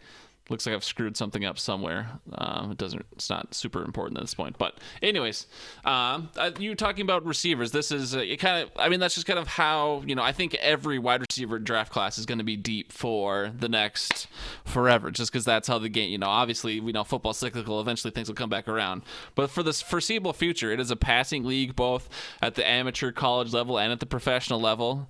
Looks like I've screwed something up somewhere. It's not super important at this point. But anyways, you talking about receivers. This is that's just kind of how, I think every wide receiver draft class is going to be deep for the next forever, just because that's how the game, obviously we know football's cyclical. Eventually things will come back around. But for this foreseeable future, it is a passing league, both at the amateur college level and at the professional level.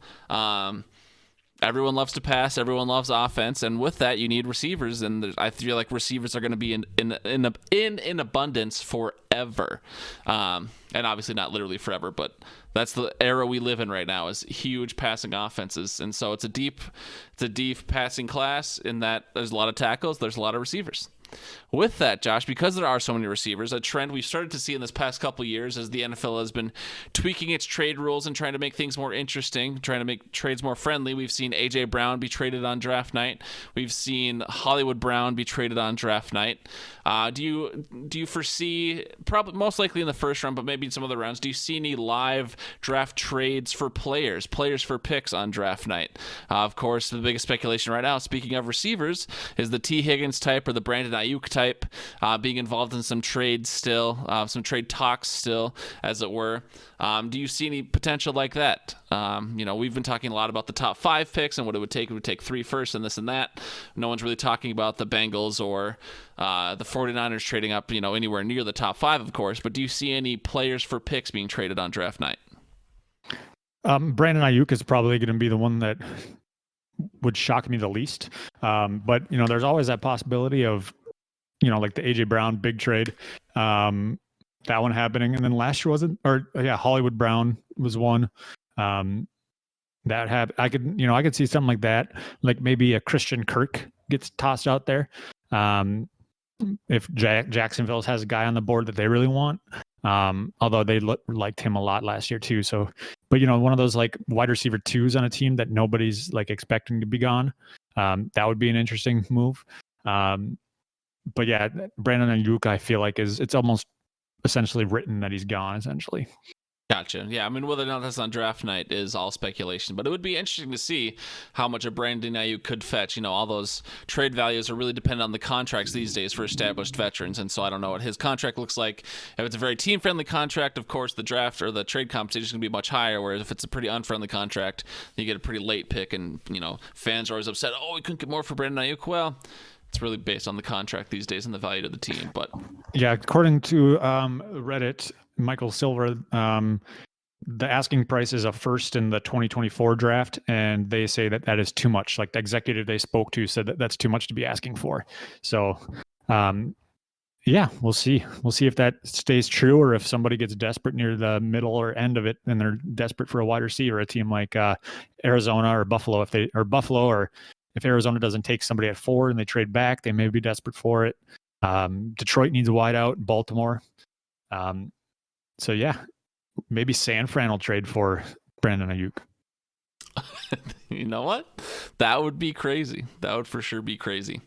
Everyone loves to pass. Everyone loves offense, and with that, you need receivers. And I feel like receivers are going to be in abundance forever, and obviously not literally forever, but that's the era we live in right now. Is huge passing offenses, and so it's a deep passing class. In that, there's a lot of tackles. There's a lot of receivers. With that, Josh, because there are so many receivers, a trend we've started to see in this past couple of years as the NFL has been tweaking its trade rules and trying to make things more interesting, trying to make trades more friendly. We've seen A.J. Brown be traded on draft night. We've seen Hollywood Brown be traded on draft night. Do you foresee, probably most likely in the first round, but maybe in some other rounds, do you see any live draft trades for players for picks on draft night? Of course, the biggest speculation right now, speaking of receivers, is the T. Higgins type or the Brandon Ayuk type being involved in some trades still, some trade talks still, as it were. Do you see any potential like that? We've been talking a lot about the top 5 picks and what it would take. It would take 3 first and this and that. No one's really talking about the Bengals or the 49ers trading up, anywhere near the top 5, of course. But do you see any players for picks being traded on draft night? Brandon Ayuk is probably going to be the one that would shock me the least. But there's always that possibility of, like the A.J. Brown big trade, that one happening. And then last year Hollywood Brown was one. That happened. I could see something like that, like maybe a Christian Kirk gets tossed out there. If Jacksonville has a guy on the board that they really want, although they liked him a lot last year too. So, but one of those like wide receiver 2s on a team that nobody's like expecting to be gone. That would be an interesting move. But yeah, Brandon Ayuk, I feel like it's almost essentially written that he's gone essentially. Gotcha. Yeah, I mean, whether or not that's on draft night is all speculation, but it would be interesting to see how much a Brandon Ayuk could fetch. All those trade values are really dependent on the contracts these days for established veterans, and so I don't know what his contract looks like. If it's a very team-friendly contract, of course, the draft or the trade compensation is going to be much higher, whereas if it's a pretty unfriendly contract, you get a pretty late pick, and, fans are always upset, oh, we couldn't get more for Brandon Ayuk. Well, it's really based on the contract these days and the value to the team. But yeah, according to Reddit, Michael Silver, the asking price is a first in the 2024 draft, and they say that is too much. Like the executive they spoke to said that's too much to be asking for. So, yeah, we'll see. We'll see if that stays true, or if somebody gets desperate near the middle or end of it, and they're desperate for a wide receiver. A team like Arizona or Buffalo, if Arizona doesn't take somebody at 4 and they trade back, they may be desperate for it. Detroit needs a wideout. Baltimore. So yeah, maybe San Fran will trade for Brandon Ayuk. You know what? That would be crazy. That would for sure be crazy.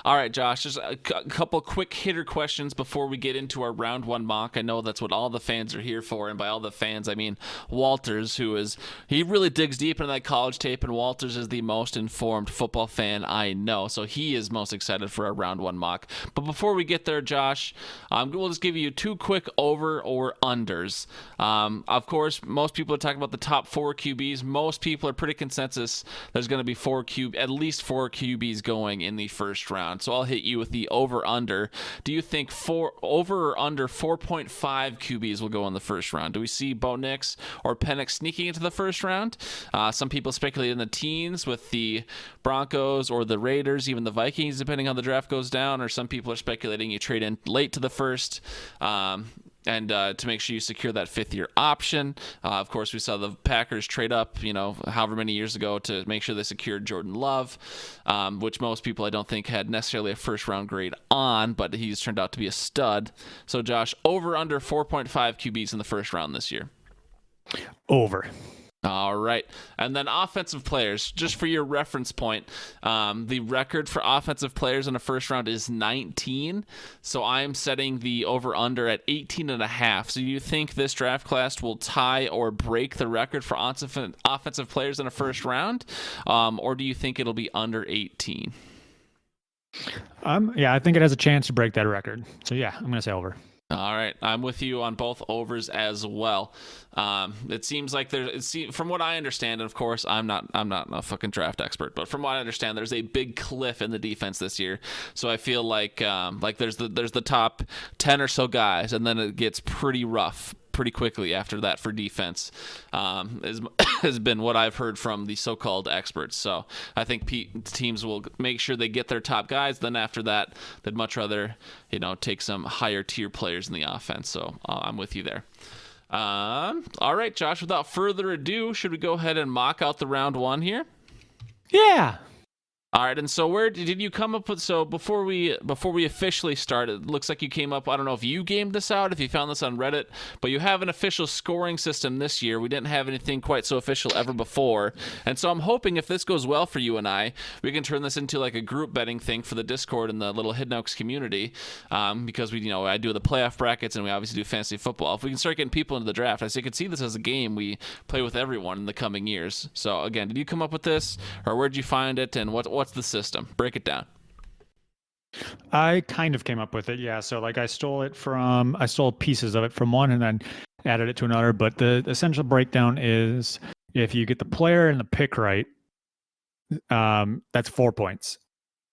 All right, Josh, just a couple quick hitter questions before we get into our round 1 mock. I know that's what all the fans are here for, and by all the fans, I mean Walters, he really digs deep into that college tape, and Walters is the most informed football fan I know, so he is most excited for our round 1 mock. But before we get there, Josh, we'll just give you 2 quick over or unders. Of course, most people are talking about the top 4 QBs. Most people are pretty consensus there's going to be at least 4 QBs going in the first round. So I'll hit you with the over-under. Do you think over or under 4.5 QBs will go in the first round? Do we see Bo Nix or Penix sneaking into the first round? Some people speculate in the teens with the Broncos or the Raiders, even the Vikings, depending on how the draft goes down. Or some people are speculating you trade in late to the first. And to make sure you secure that 5th-year option. Of course, we saw the Packers trade up, however many years ago to make sure they secured Jordan Love, which most people I don't think had necessarily a first-round grade on, but he's turned out to be a stud. So, Josh, over under 4.5 QBs in the first round this year? Over. All right. And then offensive players, just for your reference point, the record for offensive players in the first round is 19. So I'm setting the over-under at 18.5. So do you think this draft class will tie or break the record for offensive players in the first round? Or do you think it'll be under 18? Yeah, I think it has a chance to break that record. So yeah, I'm going to say over. All right, I'm with you on both overs as well. It seems like from what I understand, and of course I'm not a fucking draft expert, but from what I understand, there's a big cliff in the defense this year. So I feel like there's the top 10 or so guys, and then it gets pretty rough pretty quickly after that for defense, has been what I've heard from the so-called experts. So I think teams will make sure they get their top guys. Then after that, they'd much rather, take some higher tier players in the offense. So I'm with you there. All right, Josh, without further ado, should we go ahead and mock out the round one here? Yeah. All right, and so where did you come up with? So before we officially start, it looks like you came up. I don't know if you gamed this out, if you found this on Reddit, but you have an official scoring system this year. We didn't have anything quite so official ever before, and so I'm hoping if this goes well for you and I, we can turn this into like a group betting thing for the Discord and the little Hidden Oaks community, because I do the playoff brackets and we obviously do fantasy football. If we can start getting people into the draft, I could see this as a game we play with everyone in the coming years. So again, did you come up with this, or where'd you find it, and what's the system? Break it down. I kind of came up with it, yeah. So like I stole pieces of it from one and then added it to another. But the essential breakdown is if you get the player and the pick right, that's 4 points.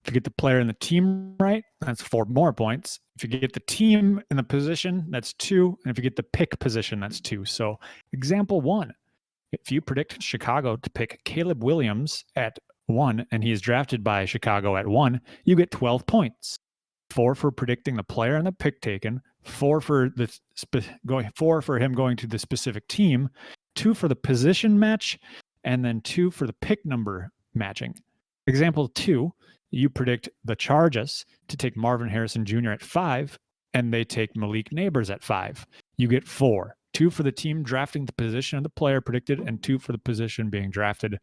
If you get the player and the team right, that's 4 more points. If you get the team and the position, that's 2. And if you get the pick position, that's 2. So example 1, if you predict Chicago to pick Caleb Williams at 1 and he is drafted by Chicago at 1, you get 12 points. 4 for predicting the player and the pick taken, 4 for him going to the specific team, 2 for the position match, and then 2 for the pick number matching. Example 2, you predict the Chargers to take Marvin Harrison Jr. at 5 and they take Malik Neighbors at 5. You get 4. 2 for the team drafting the position of the player predicted and 2 for the position being drafted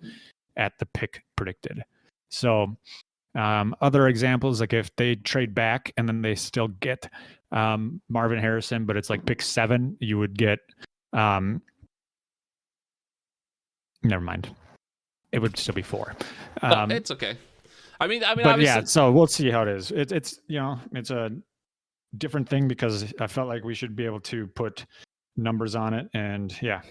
at the pick predicted. So other examples, like if they trade back and then they still get Marvin Harrison, but it's like pick 7, you would get never mind. It would still be 4. It's okay. I mean, but obviously... yeah, so we'll see how it is. It's it's a different thing because I felt like we should be able to put numbers on it, and yeah.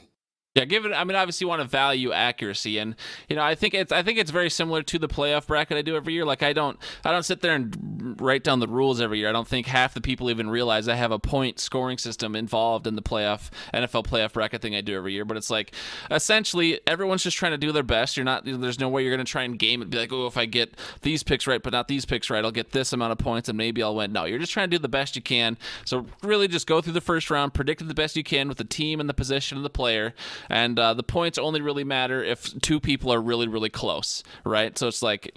Yeah, obviously you want to value accuracy, and I think it's very similar to the playoff bracket I do every year. Like I don't sit there and write down the rules every year. I don't think half the people even realize I have a point scoring system involved in the NFL playoff bracket thing I do every year. But it's like essentially everyone's just trying to do their best. There's no way you're going to try and game it and be like, oh, if I get these picks right but not these picks right, I'll get this amount of points and maybe I'll win. No, you're just trying to do the best you can. So really just go through the first round, predict the best you can with the team and the position of the player. And the points only really matter if 2 people are really, really close, right? So it's like,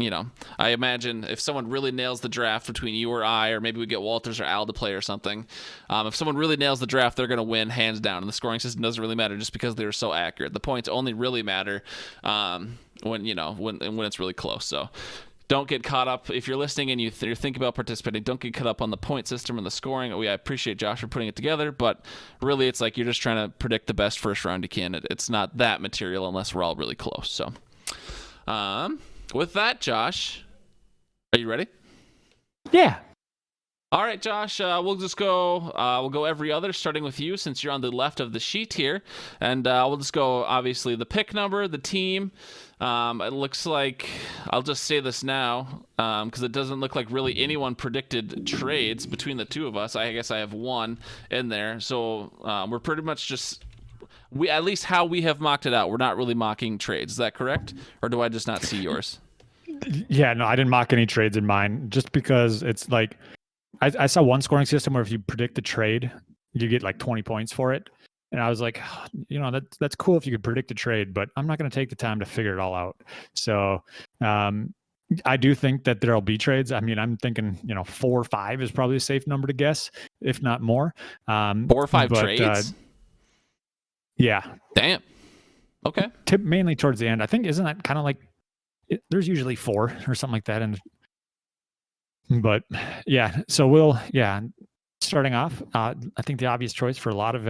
I imagine if someone really nails the draft between you or I, or maybe we get Walters or Al to play or something, if someone really nails the draft, they're going to win hands down. And the scoring system doesn't really matter just because they're so accurate. The points only really matter when it's really close. So don't get caught up. If you're listening and you're thinking about participating, don't get caught up on the point system and the scoring. I appreciate Josh for putting it together, but really it's like you're just trying to predict the best first round you can. It's not that material unless we're all really close. So with that, Josh, are you ready? Yeah. All right, Josh, we'll just go. We'll go every other, starting with you since you're on the left of the sheet here, and we'll just go obviously the pick number, the team. It looks like I'll just say this now because it doesn't look like really anyone predicted trades between the two of us. I guess I have one in there, so we're pretty much just at least how we have mocked it out. We're not really mocking trades. Is that correct, or do I just not see yours? Yeah, no, I didn't mock any trades in mine just because it's like. I saw one scoring system where if you predict the trade, you get like 20 points for it. And I was like, that's cool if you could predict a trade, but I'm not going to take the time to figure it all out. So I do think that there'll be trades. I mean, I'm thinking, 4 or 5 is probably a safe number to guess, if not more. 4 or 5 trades? Yeah. Damn. Okay. Mainly towards the end. I think, isn't that kind of like, there's usually 4 or something like that. But yeah, so starting off, I think the obvious choice for a lot of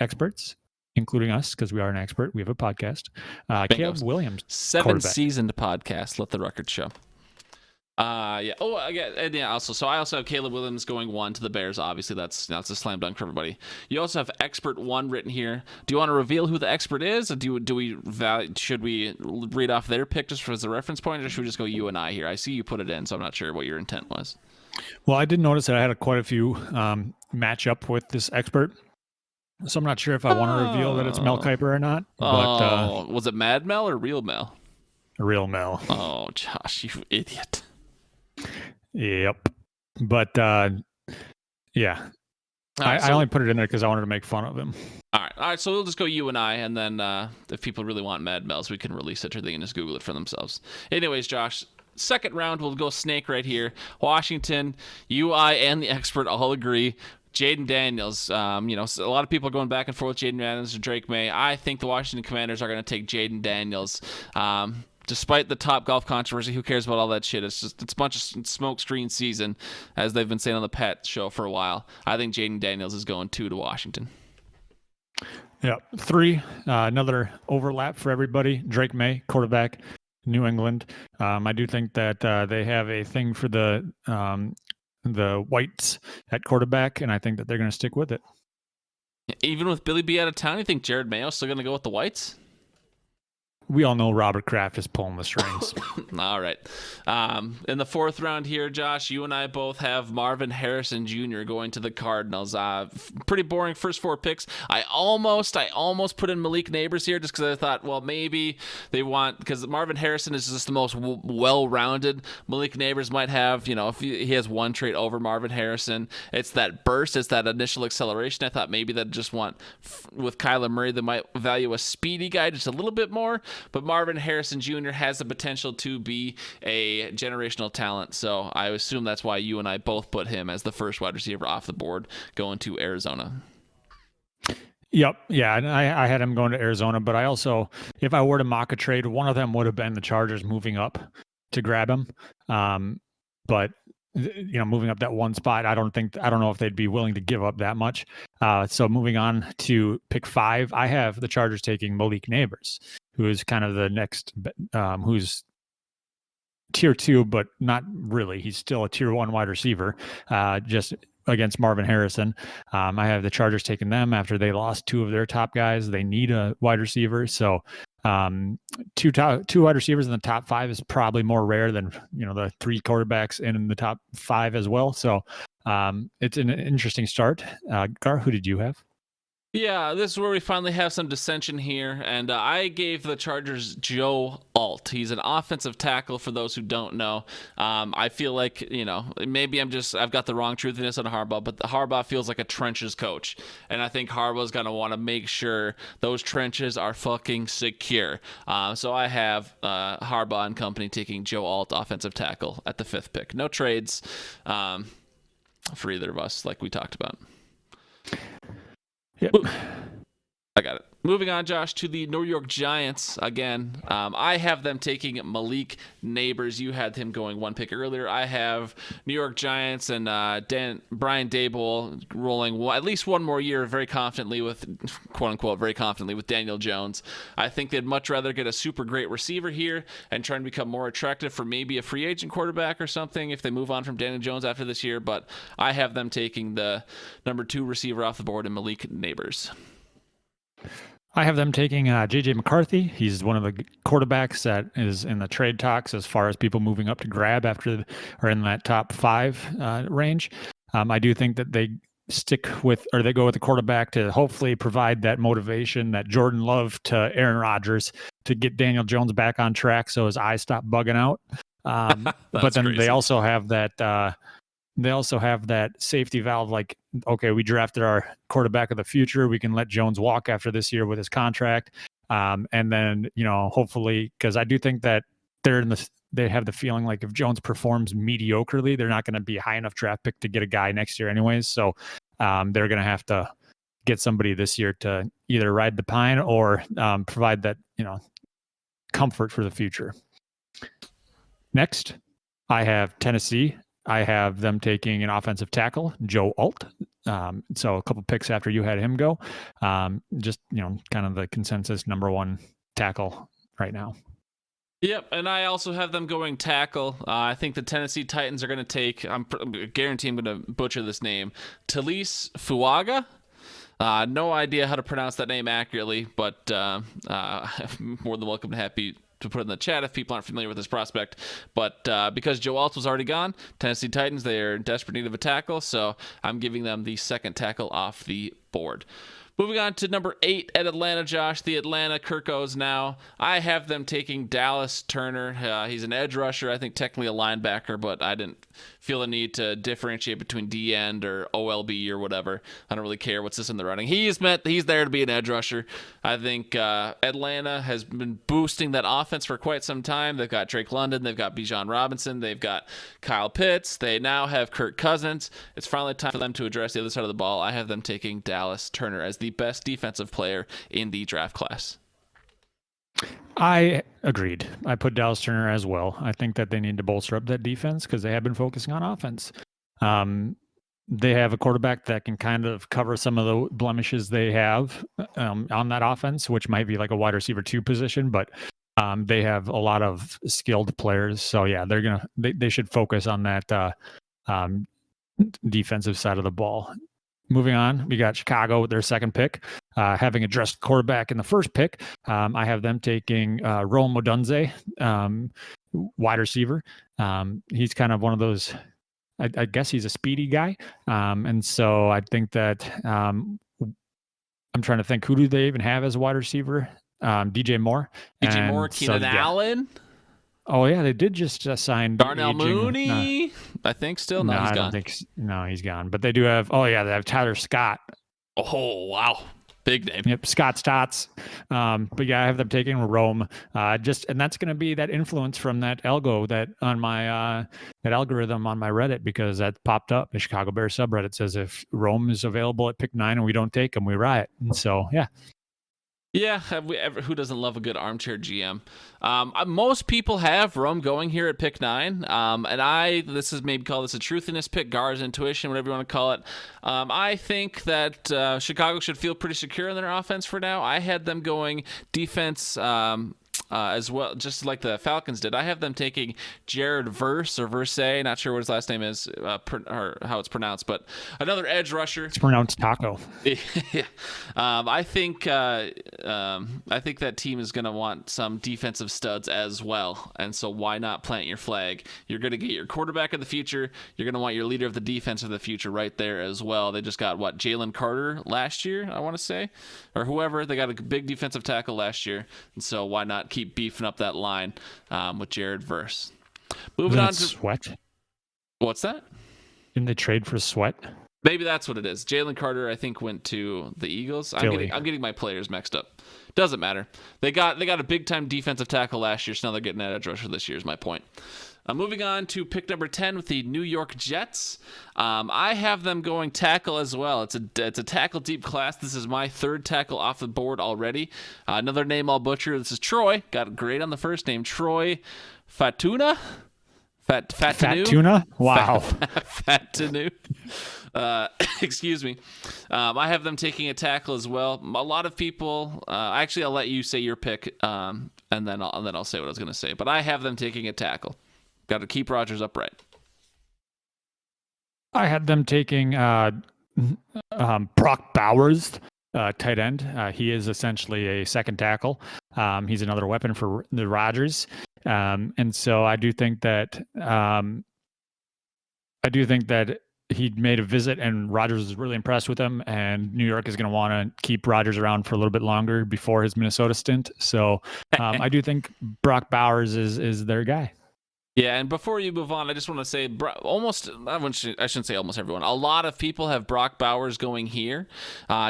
experts, including us, because we are an expert, we have a podcast, Caleb Williams. 7-seasoned podcast, let the record show. Yeah. Oh, again, yeah. So I also have Caleb Williams going 1 to the Bears. Obviously, that's a slam dunk for everybody. You also have expert 1 written here. Do you want to reveal who the expert is? Or should we read off their pick just as a reference point, or should we just go you and I here? I see you put it in, so I'm not sure what your intent was. Well, I did notice that I had quite a few match up with this expert. So I'm not sure if I want to reveal that it's Mel Kiper or not. But was it Mad Mel or Real Mel? Real Mel. Oh, Josh, you idiot. Yep. But yeah. Right, I only put it in there because I wanted to make fun of him. All right. So we'll just go you and I, and then if people really want Mad Mel's, we can release it or they can just Google it for themselves. Anyways, Josh, second round, we'll go snake right here. Washington, you, I, and the expert all agree. Jaden Daniels, a lot of people are going back and forth with Jaden Daniels or Drake May. I think the Washington Commanders are going to take Jaden Daniels. Despite the Top Golf controversy, who cares about all that shit? It's a bunch of smoke screen season, as they've been saying on the Pat show for a while. I think Jaden Daniels is going 2 to Washington. Yeah. 3, another overlap for everybody. Drake May, quarterback, New England. I do think that they have a thing for the whites at quarterback, and I think that they're going to stick with it. Even with Billy B out of town, you think Jared Mayo's still going to go with the whites? We all know Robert Kraft is pulling the strings. All right. In the fourth round here, Josh, you and I both have Marvin Harrison Jr. going to the Cardinals. Pretty boring first 4 picks. I almost put in Malik Neighbors here just because I thought, well, maybe they want, because Marvin Harrison is just the most well-rounded. Malik Neighbors might have, if he has one trait over Marvin Harrison, it's that burst, it's that initial acceleration. I thought maybe they'd just want, with Kyler Murray, they might value a speedy guy just a little bit more. But Marvin Harrison Jr. has the potential to be a generational talent, so I assume that's why you and I both put him as the first wide receiver off the board going to Arizona. Yep. Yeah, and I had him going to Arizona, but I also, if I were to mock a trade, one of them would have been the Chargers moving up to grab him. But moving up that one spot, I don't know if they'd be willing to give up that much. So moving on to pick 5, I have the Chargers taking Malik Neighbors, who is kind of the next, who's tier 2, but not really. He's still a tier 1 wide receiver, just against Marvin Harrison. I have the Chargers taking them after they lost 2 of their top guys. They need a wide receiver. So 2 wide receivers in the top 5 is probably more rare than, the 3 quarterbacks in the top 5 as well. So it's an interesting start. Gar, who did you have? Yeah, this is where we finally have some dissension here, and I gave the Chargers Joe Alt. He's an offensive tackle, for those who don't know. I feel like, maybe I've got the wrong truthiness on Harbaugh, but Harbaugh feels like a trenches coach, and I think Harbaugh's going to want to make sure those trenches are fucking secure. So I have Harbaugh and company taking Joe Alt, offensive tackle, at the 5th pick. No trades for either of us, like we talked about. Yep. I got it. Moving on, Josh, to the New York Giants again. I have them taking Malik Neighbors. You had him going 1 pick earlier. I have New York Giants and Brian Daboll rolling at least one more year very confidently with, quote unquote, very confidently with Daniel Jones. I think they'd much rather get a super great receiver here and try and become more attractive for maybe a free agent quarterback or something if they move on from Daniel Jones after this year. But I have them taking the number 2 receiver off the board in Malik Neighbors. I have them taking J.J. McCarthy. He's one of the quarterbacks that is in the trade talks as far as people moving up to grab after or in that top 5 range. I do think that they they go with the quarterback to hopefully provide that motivation that Jordan Love to Aaron Rodgers to get Daniel Jones back on track so his eyes stop bugging out. But then crazy. They also have that safety valve, like, okay, we drafted our quarterback of the future. We can let Jones walk after this year with his contract. And then, hopefully, because I do think that they have the feeling like if Jones performs mediocrely, they're not going to be a high enough draft pick to get a guy next year anyways. So they're going to have to get somebody this year to either ride the pine or provide that, comfort for the future. Next, I have Tennessee. I have them taking an offensive tackle, Joe Alt. So a couple picks after you had him go. Just, kind of the consensus number 1 tackle right now. Yep, and I also have them going tackle. I think the Tennessee Titans are going to take, I guarantee I'm going to butcher this name, Talise Fuaga. No idea how to pronounce that name accurately, but more than welcome to put it in the chat if people aren't familiar with this prospect. But because Joe Alt was already gone, Tennessee Titans, they are in desperate need of a tackle, so I'm giving them the 2nd tackle off the board. Moving on to number 8 at Atlanta, Josh. The Atlanta Kirkos now. I have them taking Dallas Turner. He's an edge rusher. I think technically a linebacker, but I didn't feel the need to differentiate between D-end or OLB or whatever. I don't really care what system they're running. He's there to be an edge rusher. I think Atlanta has been boosting that offense for quite some time. They've got Drake London. They've got Bijan Robinson. They've got Kyle Pitts. They now have Kirk Cousins. It's finally time for them to address the other side of the ball. I have them taking Dallas Turner as the best defensive player in the draft class. I agreed. I put Dallas Turner as well. I think that they need to bolster up that defense because they have been focusing on offense. They have a quarterback that can kind of cover some of the blemishes they have on that offense, which might be like a wide receiver 2 position, but they have a lot of skilled players. So yeah, they should focus on that defensive side of the ball. Moving on, we got Chicago with their second pick. Having addressed quarterback in the first pick, I have them taking Rome Odunze, wide receiver. He's kind of one of those, I guess he's a speedy guy. And so I think that I'm trying to think, who do they even have as a wide receiver? DJ Moore. Keenan Allen. Oh yeah, they did just sign Darnell Mooney. I think still. No, he's gone. I don't think. No, he's gone. But they do have. Oh yeah, they have Tyler Scott. Oh wow, big name. Yep, Scott Stotts. But yeah, I have them taking Rome. And that's going to be that influence from that algo that on my that algorithm on my Reddit, because that popped up. The Chicago Bears subreddit says if Rome is available at pick 9 and we don't take him, we riot. And so yeah. Yeah, who doesn't love a good armchair GM? Most people have Rome going here at pick 9, and this is maybe call this a truthiness pick, Gar's intuition, whatever you want to call it. I think that Chicago should feel pretty secure in their offense for now. I had them going defense as well, just like the Falcons did. I have them taking Jared Verse or Verse, not sure what his last name is or how it's pronounced, but another edge rusher. It's pronounced taco. Yeah. I think that team is going to want some defensive studs as well, and so why not plant your flag? You're going to get your quarterback of the future. You're going to want your leader of the defense of the future right there as well. They just got Jalen Carter last year, I want to say, or whoever. They got a big defensive tackle last year, and so why not keep beefing up that line with Jared Verse. Moving on to Sweat. What's that? Didn't they trade for Sweat? Maybe that's what it is. Jalen Carter, I think, went to the Eagles. I'm getting my players mixed up. Doesn't matter. They got a big time defensive tackle last year, so now they're getting an edge rusher this year. Is my point. Moving on to pick number 10 with the New York Jets. I have them going tackle as well. It's a tackle deep class. This is my third tackle off the board already. Another name I'll butcher. This is Troy. Got it great on the first name. Troy Fatuna. Fatuna? Wow. Fatunu. Excuse me. I have them taking a tackle as well. A lot of people. Actually, I'll let you say your pick, and then I'll say what I was going to say. But I have them taking a tackle. Got to keep Rodgers upright. I had them taking Brock Bowers, tight end. He is essentially a second tackle. He's another weapon for the Rodgers, and so I do think that he made a visit, and Rodgers was really impressed with him. And New York is going to want to keep Rodgers around for a little bit longer before his Minnesota stint. So I do think Brock Bowers is their guy. Yeah, and before you move on, I just want to say I shouldn't say almost everyone. A lot of people have Brock Bowers going here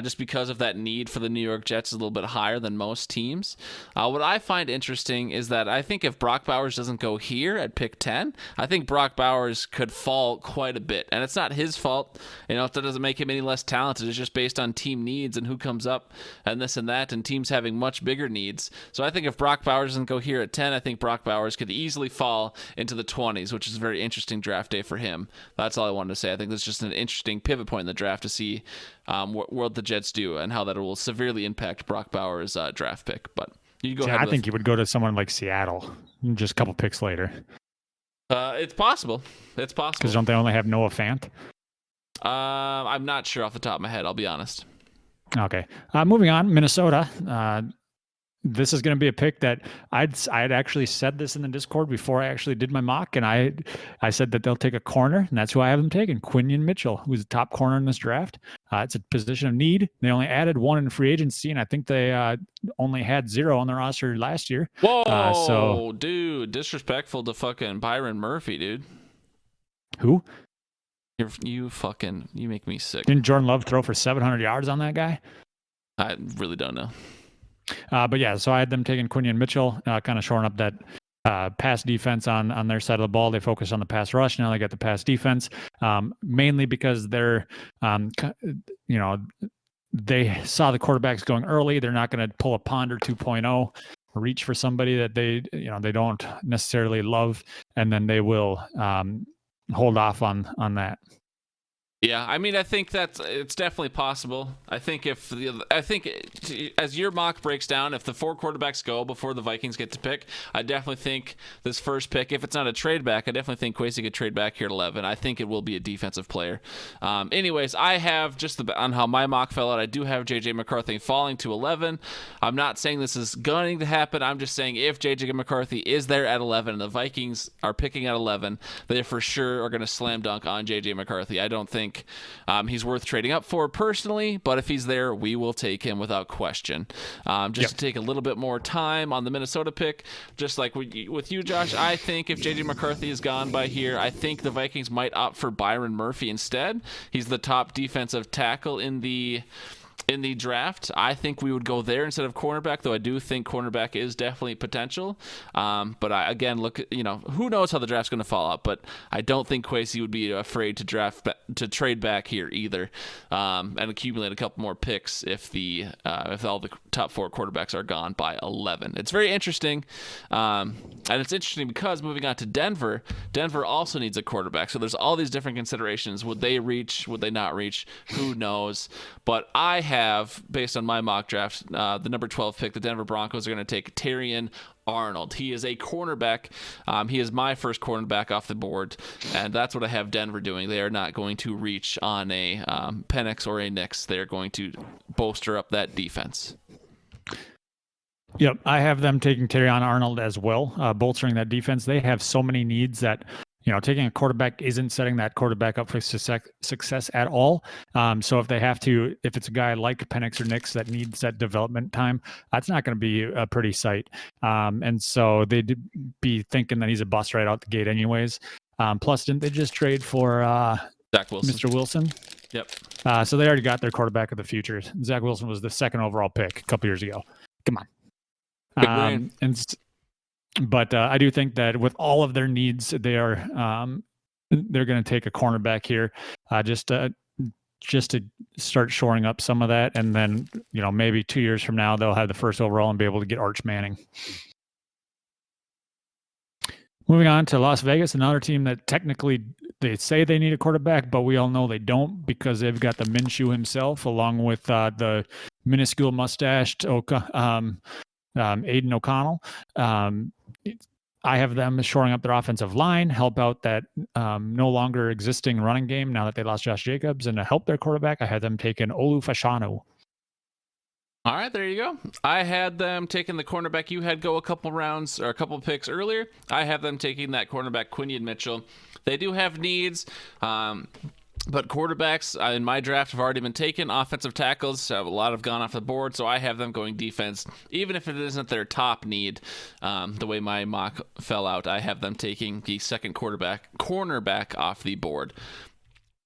just because of that need for the New York Jets is a little bit higher than most teams. What I find interesting is that I think if Brock Bowers doesn't go here at pick 10, I think Brock Bowers could fall quite a bit. And it's not his fault. That doesn't make him any less talented. It's just based on team needs and who comes up and this and that, and teams having much bigger needs. So I think if Brock Bowers doesn't go here at 10, I think Brock Bowers could easily fall into the 20s, which is a very interesting draft day for him. That's all I wanted to say. I think that's just an interesting pivot point in the draft to see what the Jets do and how that will severely impact Brock Bowers' draft pick. But you go ahead. I think he would go to someone like Seattle just a couple picks later. It's possible. It's possible. Because don't they only have Noah Fant? I'm not sure off the top of my head. I'll be honest. Okay. Moving on, Minnesota. This is going to be a pick that I had actually said this in the Discord before I actually did my mock, and I said that they'll take a corner, and that's who I have them taking, Quinion Mitchell, who's the top corner in this draft. It's a position of need. They only added one in free agency, and I think they only had 0 on the roster last year. Whoa, dude, disrespectful to fucking Byron Murphy, dude. Who? You make me sick. Didn't Jordan Love throw for 700 yards on that guy? I really don't know. But yeah, so I had them taking Quinion Mitchell, kind of shoring up that pass defense on their side of the ball. They focused on the pass rush. Now they got the pass defense, mainly because they're, they saw the quarterbacks going early. They're not going to pull a Ponder 2.0, reach for somebody that they don't necessarily love, and then they will hold off on that. Yeah, I mean, I think it's definitely possible. I think as your mock breaks down, if the 4 quarterbacks go before the Vikings get to pick, I definitely think this first pick, if it's not a trade back, I definitely think Kwesi could trade back here at 11. I think it will be a defensive player. Anyways, I have on how my mock fell out, I do have J.J. McCarthy falling to 11. I'm not saying this is going to happen. I'm just saying if J.J. McCarthy is there at 11 and the Vikings are picking at 11, they for sure are going to slam dunk on J.J. McCarthy. I don't think he's worth trading up for personally, but if he's there, we will take him without question. To take a little bit more time on the Minnesota pick, just like with you, Josh, I think if J.J. McCarthy is gone by here, I think the Vikings might opt for Byron Murphy instead. He's the top defensive tackle in the draft. I think we would go there instead of cornerback, though I do think cornerback is definitely potential. But I, again, who knows how the draft's going to fall out, but I don't think Kwesi would be afraid to trade back here either, and accumulate a couple more picks if all the top 4 quarterbacks are gone by 11. It's very interesting, and it's interesting because moving on to Denver also needs a quarterback. So there's all these different considerations. Would they reach? Would they not reach? Who knows? But I have, based on my mock draft, the number 12 pick, the Denver Broncos are going to take Terrion Arnold. He is a cornerback. He is my first cornerback off the board, and that's what I have Denver doing. They are not going to reach on a Penix or a Nix. They're going to bolster up that defense. Yep, I have them taking Terrion Arnold as well, bolstering that defense. They have so many needs that taking a quarterback isn't setting that quarterback up for success at all. So if it's a guy like Penix or Nix that needs that development time, that's not going to be a pretty sight. And so they'd be thinking that he's a bust right out the gate anyways. Plus, didn't they just trade for Zach Wilson. Mr. Wilson? Yep. So they already got their quarterback of the future. Zach Wilson was the 2nd overall pick a couple years ago. Come on. But I do think that with all of their needs, they're going to take a cornerback here, just to start shoring up some of that, and then maybe 2 years from now they'll have the 1st overall and be able to get Arch Manning. Moving on to Las Vegas, another team that technically they say they need a quarterback, but we all know they don't because they've got the Minshew himself along with the minuscule mustached Aiden O'Connell. I have them shoring up their offensive line, help out that no longer existing running game now that they lost Josh Jacobs, and to help their quarterback, I had them taking Olu Fashanu. All right, there you go. I had them taking the cornerback you had go a couple rounds or a couple picks earlier. I have them taking that cornerback Quinion Mitchell. They do have needs. But quarterbacks in my draft have already been taken. Offensive tackles, a lot have gone off the board, so I have them going defense. Even if it isn't their top need, the way my mock fell out, I have them taking the second cornerback off the board.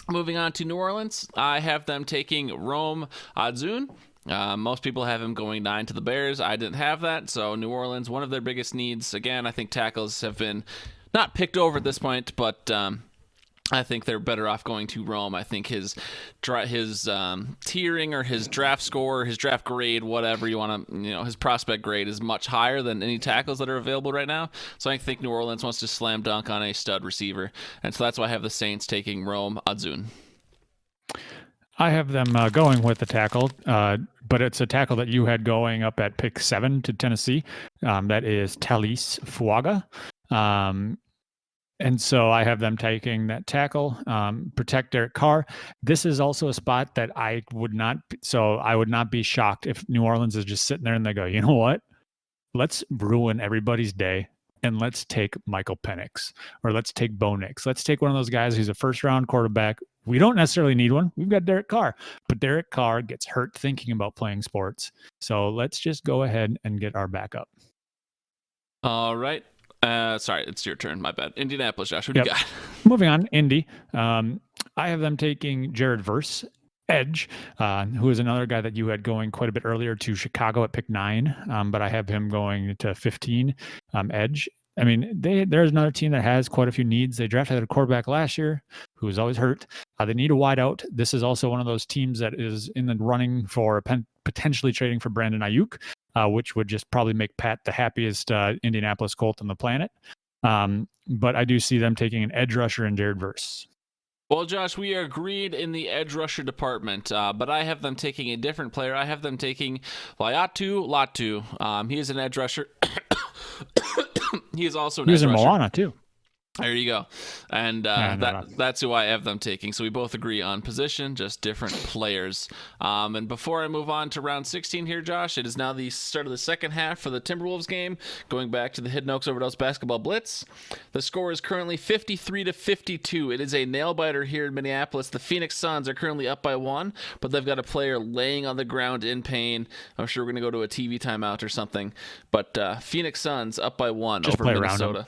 Moving on to New Orleans, I have them taking Rome Odunze. Most people have him going 9 to the Bears. I didn't have that, so New Orleans, one of their biggest needs. Again, I think tackles have been not picked over at this point, but I think they're better off going to Rome. I think his tiering or his draft score, his draft grade, whatever you want to, his prospect grade is much higher than any tackles that are available right now. So I think New Orleans wants to slam dunk on a stud receiver. And so that's why I have the Saints taking Rome Odunze. I have them going with the tackle, but it's a tackle that you had going up at pick 7 to Tennessee. That is Talise Fuaga. And so I have them taking that tackle, protect Derek Carr. This is also a spot that I would not be shocked if New Orleans is just sitting there and they go, you know what? Let's ruin everybody's day and let's take Michael Penix or let's take Bo Nix. Let's take one of those guys who's a 1st-round quarterback We don't necessarily need one. We've got Derek Carr, but Derek Carr gets hurt thinking about playing sports. So let's just go ahead and get our backup. All right. Sorry, it's your turn. My bad. Indianapolis, Josh. Who do you got? Moving on, Indy. I have them taking Jared Verse, edge, who is another guy that you had going quite a bit earlier to Chicago at pick 9, but I have him going to 15, edge. I mean, there's another team that has quite a few needs. They drafted a quarterback last year who was always hurt. They need a wideout. This is also one of those teams that is in the running for potentially trading for Brandon Ayuk, which would just probably make Pat the happiest Indianapolis Colt on the planet. But I do see them taking an edge rusher in Jared Verse. Well, Josh, we are agreed in the edge rusher department, but I have them taking a different player. I have them taking Latu. He is an edge rusher. He is also an edge rusher. He was in Moana, too. There you go. And that's who I have them taking. So we both agree on position, just different players. And before I move on to round 16 here, Josh, it is now the start of the second half for the Timberwolves game, going back to the Hidden Oaks Overdose Basketball Blitz. The score is currently 53-52. It is a nail-biter here in Minneapolis. The Phoenix Suns are currently up by 1, but they've got a player laying on the ground in pain. I'm sure we're going to go to a TV timeout or something. But Phoenix Suns up by 1 just over Minnesota.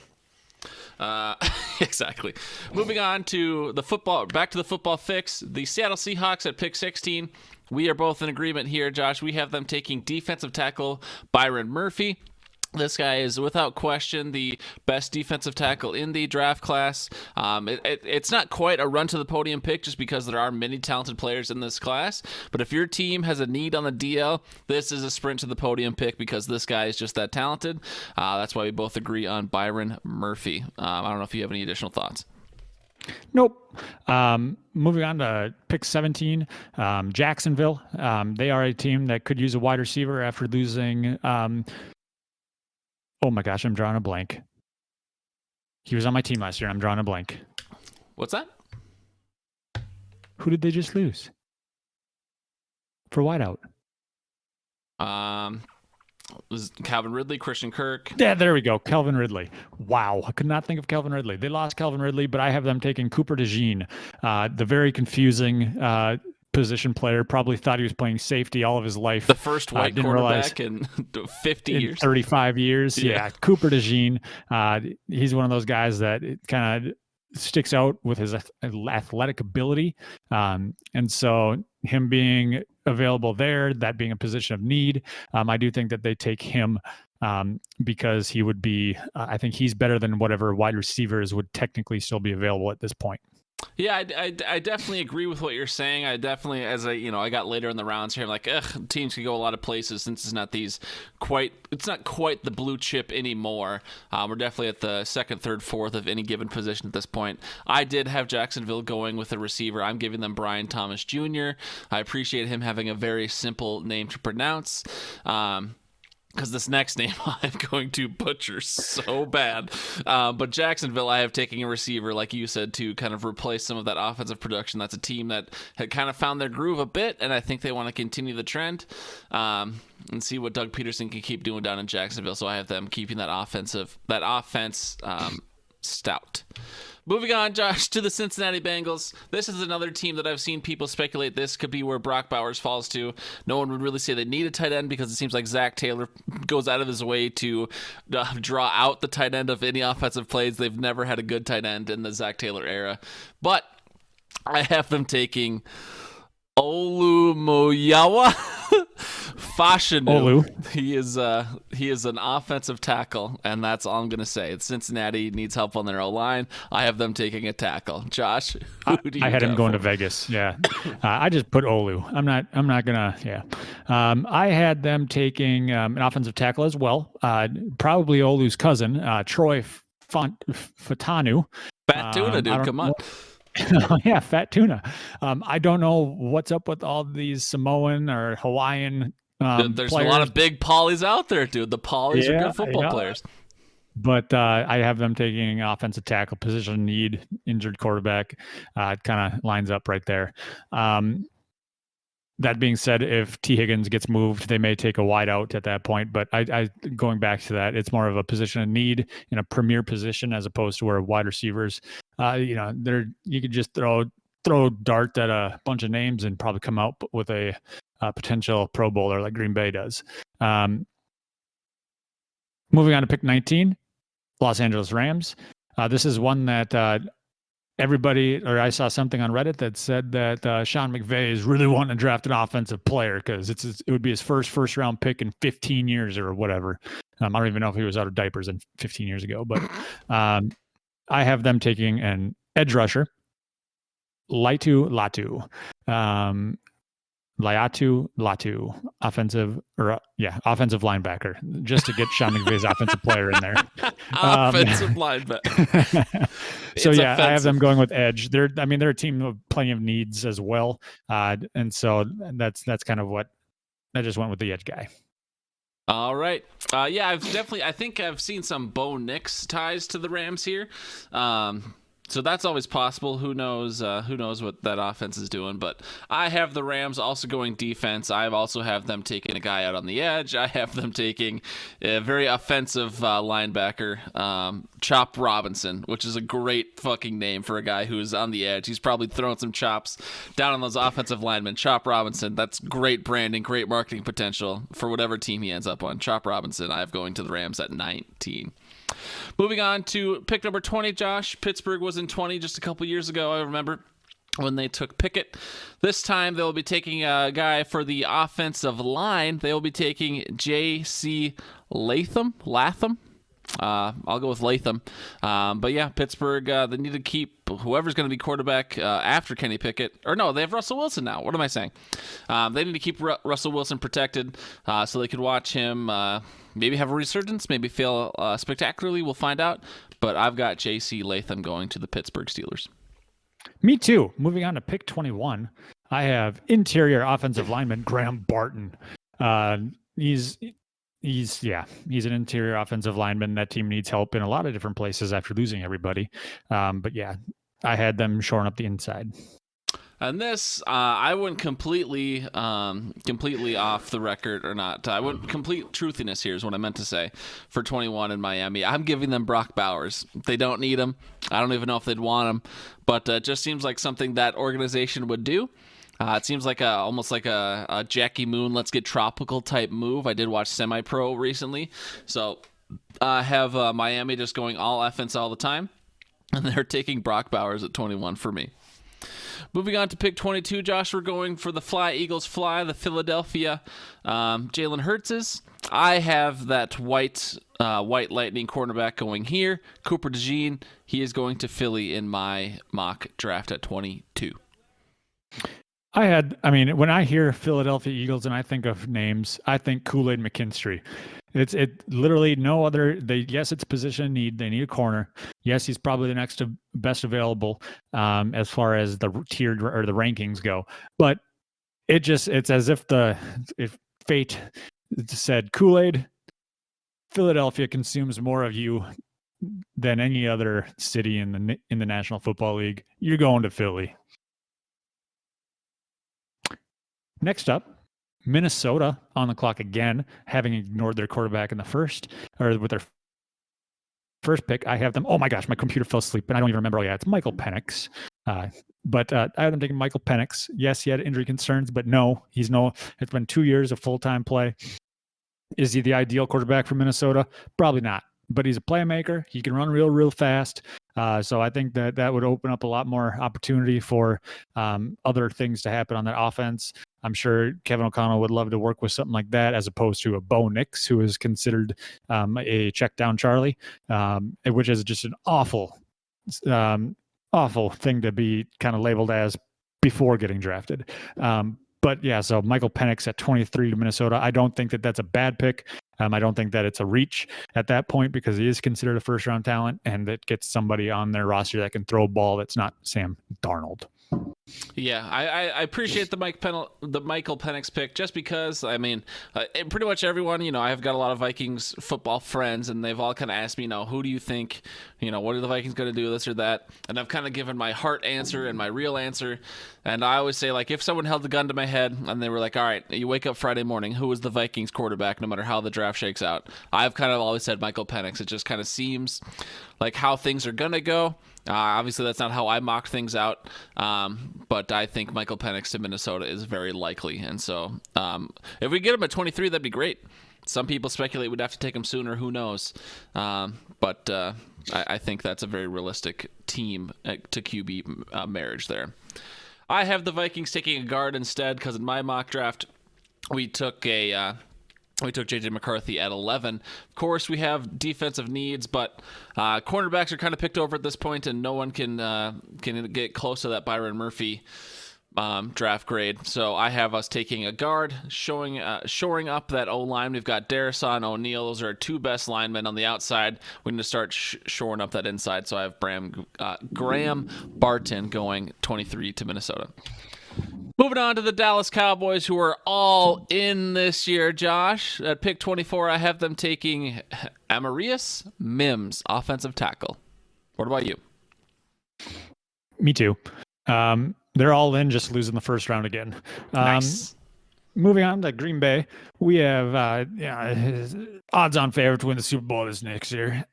Exactly. Moving on to the football, back to the football fix. The Seattle Seahawks at pick 16. We are both in agreement here, Josh. We have them taking defensive tackle Byron Murphy. This guy is, without question, the best defensive tackle in the draft class. It's not quite a run-to-the-podium pick just because there are many talented players in this class. But if your team has a need on the DL, this is a sprint-to-the-podium pick because this guy is just that talented. That's why we both agree on Byron Murphy. I don't know if you have any additional thoughts. Nope. Moving on to pick 17, Jacksonville. They are a team that could use a wide receiver after losing... oh my gosh, I'm drawing a blank. He was on my team last year. I'm drawing a blank. What's that? Who did they just lose for wideout? Was Calvin Ridley, Christian Kirk? Yeah, there we go. Calvin Ridley. Wow. I could not think of Calvin Ridley. They lost Calvin Ridley, but I have them taking Cooper DeJean, the very confusing position player. Probably thought he was playing safety all of his life. The first white quarterback in 50 years. 35 years. Yeah. Cooper DeJean. He's one of those guys that kind of sticks out with his athletic ability. And so him being available there, that being a position of need, I do think that they take him because he would be, I think he's better than whatever wide receivers would technically still be available at this point. Yeah, I definitely agree with what you're saying. I definitely, I got later in the rounds here, I'm like, teams can go a lot of places since it's not quite the blue chip anymore. We're definitely at the second, third, fourth of any given position at this point. I did have Jacksonville going with a receiver. I'm giving them Brian Thomas Jr. I appreciate him having a very simple name to pronounce. Because this next name I'm going to butcher so bad. But Jacksonville, I have taken a receiver, like you said, to kind of replace some of that offensive production. That's a team that had kind of found their groove a bit, and I think they want to continue the trend and see what Doug Peterson can keep doing down in Jacksonville. So I have them keeping that offense stout. Moving on, Josh, to the Cincinnati Bengals. This is another team that I've seen people speculate this could be where Brock Bowers falls to. No one would really say they need a tight end because it seems like Zach Taylor goes out of his way to draw out the tight end of any offensive plays. They've never had a good tight end in the Zach Taylor era. But I have them taking Olumoyawa Fashanu. He is an offensive tackle, and that's all I'm going to say. Cincinnati needs help on their O-line. I have them taking a tackle. Josh, who do you I had him going for? to Vegas. Yeah, I just put Olu. I'm not gonna. Yeah, I had them taking an offensive tackle as well. Probably Olu's cousin, Troy Fatanu. Fat tuna, dude. Come on. Yeah, fat tuna. I don't know what's up with all these Samoan or Hawaiian there's players. a lot of big polys out there, dude. The polys are good football players. But I have them taking offensive tackle, position need, injured quarterback. It kind of lines up right there. That being said, if T. Higgins gets moved, they may take a wide out at that point. But I going back to that, it's more of a position of need in a premier position as opposed to where wide receivers, you could just throw throw a dart at a bunch of names and probably come out with a potential Pro Bowler like Green Bay does. Moving on to pick 19, Los Angeles Rams. This is one that everybody, or I saw something on Reddit that said that Sean McVay is really wanting to draft an offensive player because it would be his first round pick in 15 years or whatever. I don't even know if he was out of diapers in 15 years ago, but I have them taking an edge rusher, Laiatu Latu, offensive linebacker, just to get Sean McVay's offensive player in there. Offensive linebacker. So yeah, offensive. I have them going with edge. They're a team with plenty of needs as well, and so that's kind of what I just went with the edge guy. All right. Yeah, I think I've seen some Bo Nix ties to the Rams here. So that's always possible. Who knows what that offense is doing? But I have the Rams also going defense. I also have them taking a guy out on the edge. I have them taking a very offensive linebacker, Chop Robinson, which is a great fucking name for a guy who's on the edge. He's probably throwing some chops down on those offensive linemen. Chop Robinson. That's great branding, great marketing potential for whatever team he ends up on. Chop Robinson. I have going to the Rams at 19. Moving on to pick number 20, Josh. Pittsburgh was in 20 just a couple years ago, I remember, when they took Pickett. This time they'll be taking a guy for the offensive line. They will be taking J.C. Latham. I'll go with Latham. But yeah, Pittsburgh, they need to keep whoever's going to be quarterback after Kenny Pickett. Or no, they have Russell Wilson now. What am I saying? They need to keep Russell Wilson protected so they could watch him maybe have a resurgence, maybe fail spectacularly. We'll find out. But I've got J.C. Latham going to the Pittsburgh Steelers. Me too. Moving on to pick 21, I have interior offensive lineman Graham Barton. He's an interior offensive lineman. That team needs help in a lot of different places after losing everybody. But yeah, I had them shoring up the inside. And this, I went completely off the record, or not. I went complete truthiness here is what I meant to say for 21 in Miami. I'm giving them Brock Bowers. They don't need him. I don't even know if they'd want him, but it just seems like something that organization would do. It seems like almost like a Jackie Moon, let's get tropical type move. I did watch Semi-Pro recently, so I have Miami just going all offense all the time, and they're taking Brock Bowers at 21 for me. Moving on to pick 22, Josh, we're going for the Fly Eagles Fly, the Philadelphia Jalen Hurtses. I have that white lightning cornerback going here. Cooper DeJean, he is going to Philly in my mock draft at 22. When I hear Philadelphia Eagles and I think of names, I think Kool-Aid McKinstry. It's literally no other. Yes, it's position need. They need a corner. Yes, he's probably the next best available as far as the tiered or the rankings go. But it's as if if fate said, Kool-Aid, Philadelphia consumes more of you than any other city in the National Football League. You're going to Philly. Next up, Minnesota on the clock again, having ignored their quarterback in the first, or with their first pick. I have them. Oh my gosh, my computer fell asleep, and I don't even remember. Oh yeah, it's Michael Penix. But I have them taking Michael Penix. Yes, he had injury concerns, but no, it's been 2 years of full-time play. Is he the ideal quarterback for Minnesota? Probably not. But he's a playmaker. He can run real fast. So I think that would open up a lot more opportunity for other things to happen on that offense. I'm sure Kevin O'Connell would love to work with something like that as opposed to a Bo Nix, who is considered a check down Charlie, which is just an awful thing to be kind of labeled as before getting drafted. But yeah, so Michael Penix at 23 to Minnesota. I don't think that that's a bad pick. I don't think that it's a reach at that point because he is considered a first-round talent, and it gets somebody on their roster that can throw a ball that's not Sam Darnold. Yeah, I appreciate the Michael Penix pick just because, I mean, pretty much everyone, I've got a lot of Vikings football friends, and they've all kind of asked me, who do you think, what are the Vikings going to do, this or that? And I've kind of given my heart answer and my real answer. And I always say, like, if someone held a gun to my head and they were like, all right, you wake up Friday morning, who is the Vikings quarterback no matter how the draft shakes out? I've kind of always said Michael Penix. It just kind of seems like how things are going to go. Obviously, that's not how I mocked things out, but I think Michael Penix to Minnesota is very likely. And so if we get him at 23, that'd be great. Some people speculate we'd have to take him sooner. Who knows? But I think that's a very realistic team to QB marriage there. I have the Vikings taking a guard instead because in my mock draft, we took J.J. McCarthy at 11. Of course, we have defensive needs, but cornerbacks are kind of picked over at this point, and no one can get close to that Byron Murphy draft grade. So I have us taking a guard, shoring up that O-line. We've got Darrisaw and O'Neal. Those are our two best linemen on the outside. We need to start shoring up that inside. So I have Graham Barton going 23 to Minnesota. Moving on to the Dallas Cowboys, who are all in this year, Josh. At pick 24, I have them taking Amarius Mims, offensive tackle. What about you? Me too. They're all in, just losing the first round again. Nice. Moving on to Green Bay, we have odds-on favorite to win the Super Bowl this next year.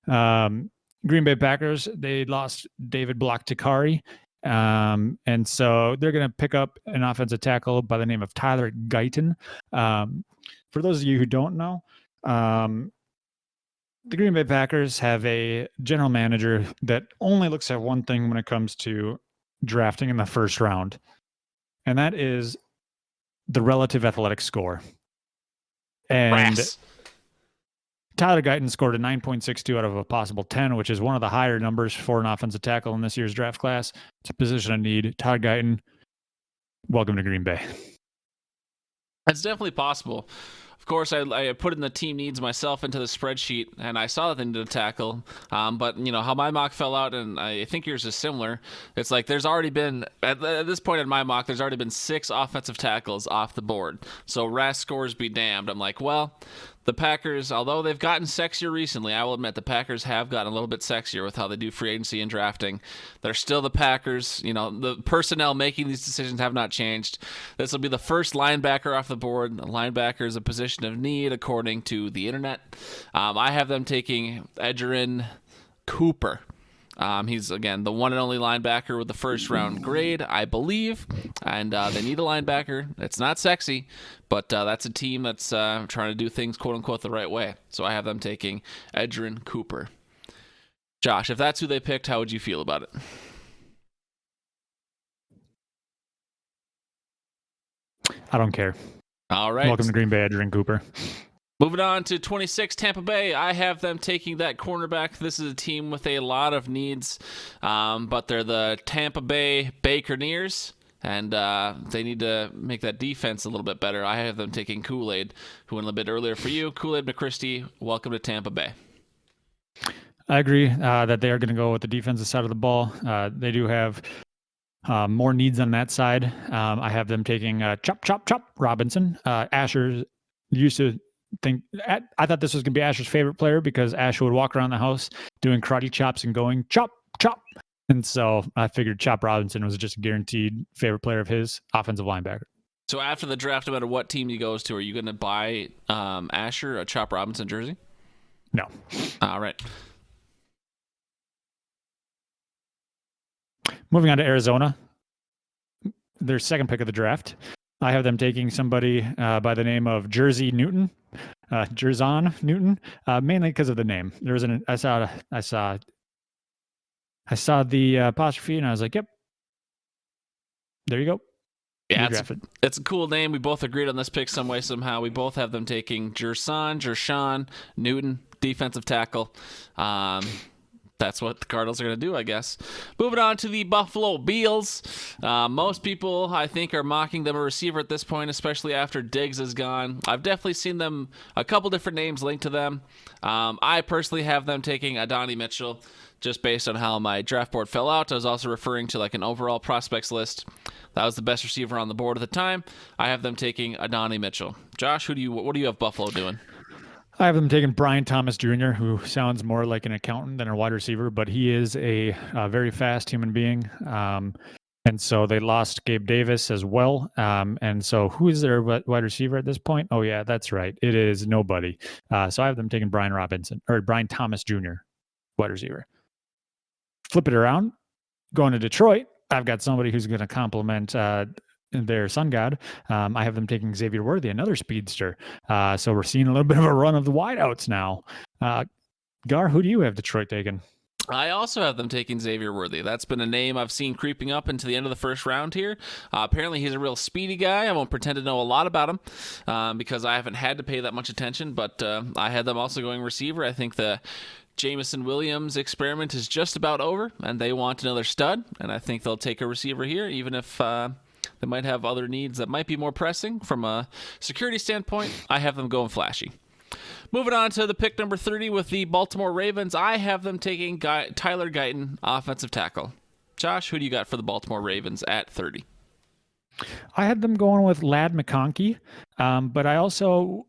Green Bay Packers, they lost David Block-Takari. And so they're going to pick up an offensive tackle by the name of Tyler Guyton. For those of you who don't know, the Green Bay Packers have a general manager that only looks at one thing when it comes to drafting in the first round, and that is the relative athletic score. And Tyler Guyton scored a 9.62 out of a possible 10, which is one of the higher numbers for an offensive tackle in this year's draft class. It's a position of need. Tyler Guyton, welcome to Green Bay. That's definitely possible. Of course, I put in the team needs myself into the spreadsheet, and I saw that they needed a tackle. But, how my mock fell out, and I think yours is similar. It's like there's already been, at this point in my mock, there's already been 6 offensive tackles off the board. So RAS scores be damned. I'm like, well, the Packers, although they've gotten sexier recently, I will admit the Packers have gotten a little bit sexier with how they do free agency and drafting. They're still the Packers. The personnel making these decisions have not changed. This will be the first linebacker off the board. The linebacker is a position of need, according to the internet. I have them taking Edgerrin Cooper. He's, again, the one and only linebacker with the first round grade, I believe. And they need a linebacker. It's not sexy, but that's a team that's trying to do things, quote unquote, the right way. So I have them taking Edgerrin Cooper. Josh, if that's who they picked, how would you feel about it? I don't care. All right. Welcome to Green Bay, Edgerrin Cooper. Moving on to 26, Tampa Bay. I have them taking that cornerback. This is a team with a lot of needs, but they're the Tampa Bay Buccaneers, and they need to make that defense a little bit better. I have them taking Kool-Aid, who went a little bit earlier for you. Kool-Aid McChristy, welcome to Tampa Bay. I agree that they are going to go with the defensive side of the ball. They do have more needs on that side. I have them taking Chop Robinson. Asher used to I thought this was going to be Asher's favorite player because Asher would walk around the house doing karate chops and going chop. And so I figured Chop Robinson was just a guaranteed favorite player of his, offensive linebacker. So after the draft, no matter what team he goes to, are you going to buy Asher a Chop Robinson jersey? No. All right. Moving on to Arizona, their second pick of the draft. I have them taking somebody by the name of Jerzon Newton, mainly because of the name. There was I saw the apostrophe and I was like, yep, there you go. Yeah, it's a cool name. We both agreed on this pick some way, somehow. We both have them taking Jershawn Newton, defensive tackle. That's what the Cardinals are going to do, I guess. Moving on to the Buffalo Bills. Most people, I think, are mocking them a receiver at this point, especially after Diggs is gone. I've definitely seen a couple different names linked to them. I personally have them taking Adonai Mitchell just based on how my draft board fell out. I was also referring to like an overall prospects list. That was the best receiver on the board at the time. I have them taking Adonai Mitchell. Josh, what do you have Buffalo doing? I have them taking Brian Thomas Jr., who sounds more like an accountant than a wide receiver, but he is a very fast human being. And so they lost Gabe Davis as well. And so who is their wide receiver at this point? Oh, yeah, that's right. It is nobody. So I have them taking Brian Thomas Jr., wide receiver. Flip it around. Going to Detroit, I've got somebody who's going to complement their sun god. I have them taking Xavier Worthy, another speedster. So we're seeing a little bit of a run of the wideouts now. Gar, who do you have Detroit taking? I also have them taking Xavier Worthy. That's been a name I've seen creeping up into the end of the first round here. Apparently, he's a real speedy guy. I won't pretend to know a lot about him because I haven't had to pay that much attention, but I had them also going receiver. I think the Jameson Williams experiment is just about over, and they want another stud, and I think they'll take a receiver here, even if they might have other needs that might be more pressing from a security standpoint. I have them going flashy. Moving on to the pick number 30 with the Baltimore Ravens, I have them taking Tyler Guyton, offensive tackle. Josh, who do you got for the Baltimore Ravens at 30? I had them going with Ladd McConkey, but I also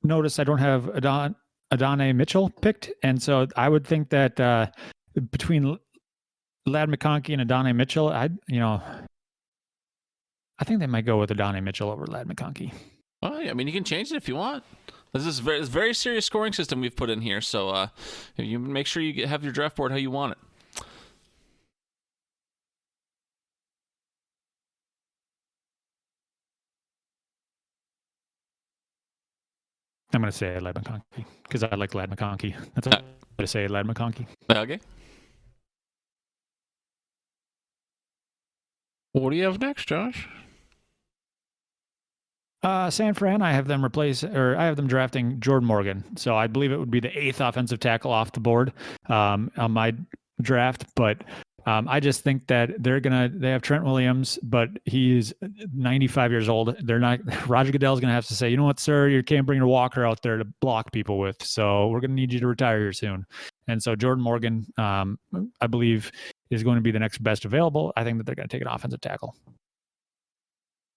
noticed I don't have Adonai Mitchell picked, and so I would think that between Ladd McConkey and Adonai Mitchell, I think they might go with Adonai Mitchell over Ladd McConkey. Well, I mean, you can change it if you want. This is a very serious scoring system we've put in here, so you make sure you have your draft board how you want it. I'm going to say Ladd McConkey because I like Ladd McConkey. That's what I'm going to say, Ladd McConkey. Okay. What do you have next, Josh? San Fran, I have them drafting Jordan Morgan. So I believe it would be the 8th offensive tackle off the board on my draft. But I just think that they have Trent Williams, but he's 95 years old. Roger Goodell's going to have to say, you know what, sir, you can't bring your walker out there to block people with. So we're going to need you to retire here soon. And so Jordan Morgan, I believe, is going to be the next best available. I think that they're going to take an offensive tackle.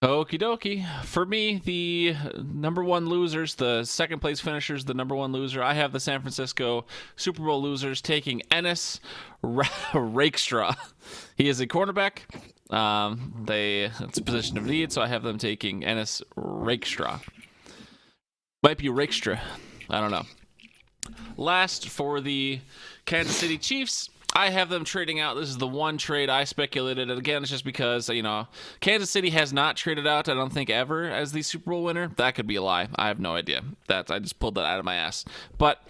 Okie dokie. For me, the number one losers, the second place finishers, the number one loser, I have the San Francisco Super Bowl losers taking Ennis Rakestraw. He is a cornerback. It's a position of need, so I have them taking Ennis Rakestraw. Might be Rakestraw. I don't know. Last, for the Kansas City Chiefs, I have them trading out. This is the one trade I speculated. And again, it's just because, Kansas City has not traded out, I don't think, ever as the Super Bowl winner. That could be a lie. I have no idea. I just pulled that out of my ass. But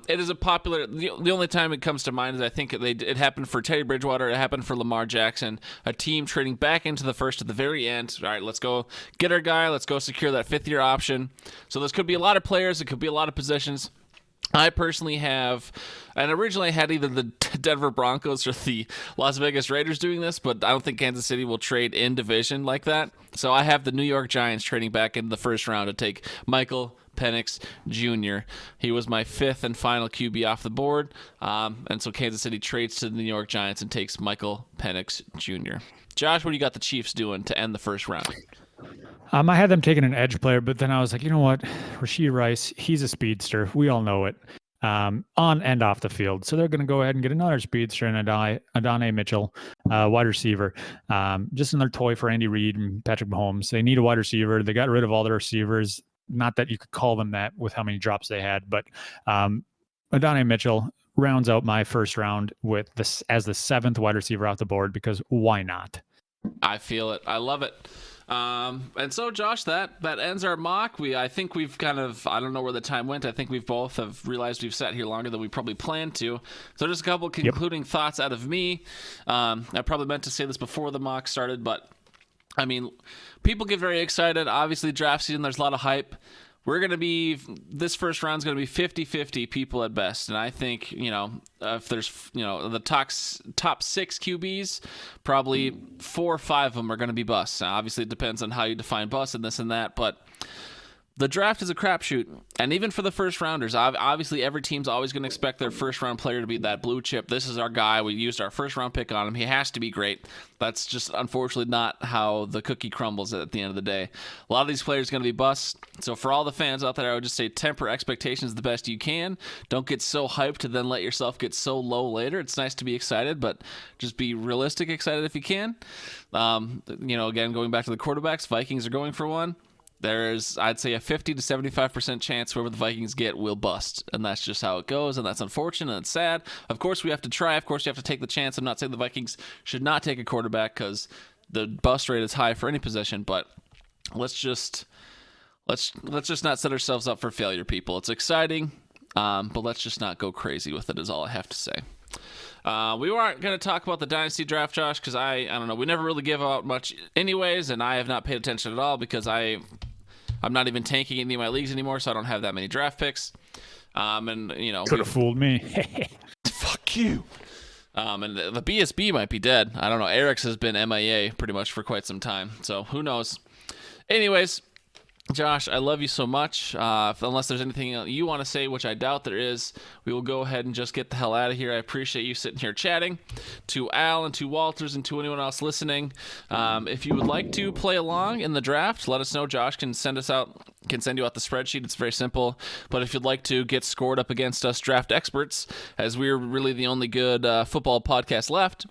it is a popular... The only time it comes to mind is I think it happened for Teddy Bridgewater. It happened for Lamar Jackson. A team trading back into the first at the very end. All right, let's go get our guy. Let's go secure that fifth-year option. So this could be a lot of players. It could be a lot of positions. I personally have, and originally I had either the Denver Broncos or the Las Vegas Raiders doing this, but I don't think Kansas City will trade in division like that. So I have the New York Giants trading back into the first round to take Michael Penix Jr. He was my 5th and final QB off the board, and so Kansas City trades to the New York Giants and takes Michael Penix Jr. Josh, what do you got the Chiefs doing to end the first round? I had them taking an edge player, but then I was like, you know what? Rashee Rice, he's a speedster. We all know it. On and off the field. So they're going to go ahead and get another speedster and Adonai Mitchell, wide receiver. Just another toy for Andy Reid and Patrick Mahomes. They need a wide receiver. They got rid of all their receivers. Not that you could call them that with how many drops they had, but Adonai Mitchell rounds out my first round with this as the 7th wide receiver off the board because why not? I feel it. I love it. And so, Josh, that ends our mock. I think we've kind of, I don't know where the time went. I think we've both have realized we've sat here longer than we probably planned to. So just a couple concluding thoughts out of me. I probably meant to say this before the mock started, but I mean, people get very excited. Obviously, draft season, there's a lot of hype. This first round is going to be 50-50 people at best. And I think, if there's, the top 6 QBs, probably 4 or 5 of them are going to be busts. Now, obviously, it depends on how you define bust and this and that. But the draft is a crapshoot, and even for the first rounders, obviously every team's always going to expect their first round player to be that blue chip. This is our guy. We used our first round pick on him. He has to be great. That's just unfortunately not how the cookie crumbles at the end of the day. A lot of these players are going to be busts. So for all the fans out there, I would just say temper expectations the best you can. Don't get so hyped to then let yourself get so low later. It's nice to be excited, but just be realistic excited if you can. Again, going back to the quarterbacks, Vikings are going for one. There's, I'd say, a 50 to 75% chance whoever the Vikings get will bust. And that's just how it goes, and that's unfortunate and it's sad. Of course, we have to try. Of course, you have to take the chance. I'm not saying the Vikings should not take a quarterback because the bust rate is high for any position, but let's just not set ourselves up for failure, people. It's exciting, but let's just not go crazy with it is all I have to say. We weren't going to talk about the Dynasty draft, Josh, because I don't know. We never really give out much anyways, and I have not paid attention at all because I'm not even tanking any of my leagues anymore, so I don't have that many draft picks. Could have fooled me. Fuck you. And the BSB might be dead. I don't know. Eric's has been MIA pretty much for quite some time, so who knows. Anyways, Josh, I love you so much. Unless there's anything you want to say, which I doubt there is, we will go ahead and just get the hell out of here. I appreciate you sitting here chatting. To Al and to Walters and to anyone else listening, if you would like to play along in the draft, let us know. Josh can send you out the spreadsheet. It's very simple. But if you'd like to get scored up against us draft experts, as we're really the only good football podcast left,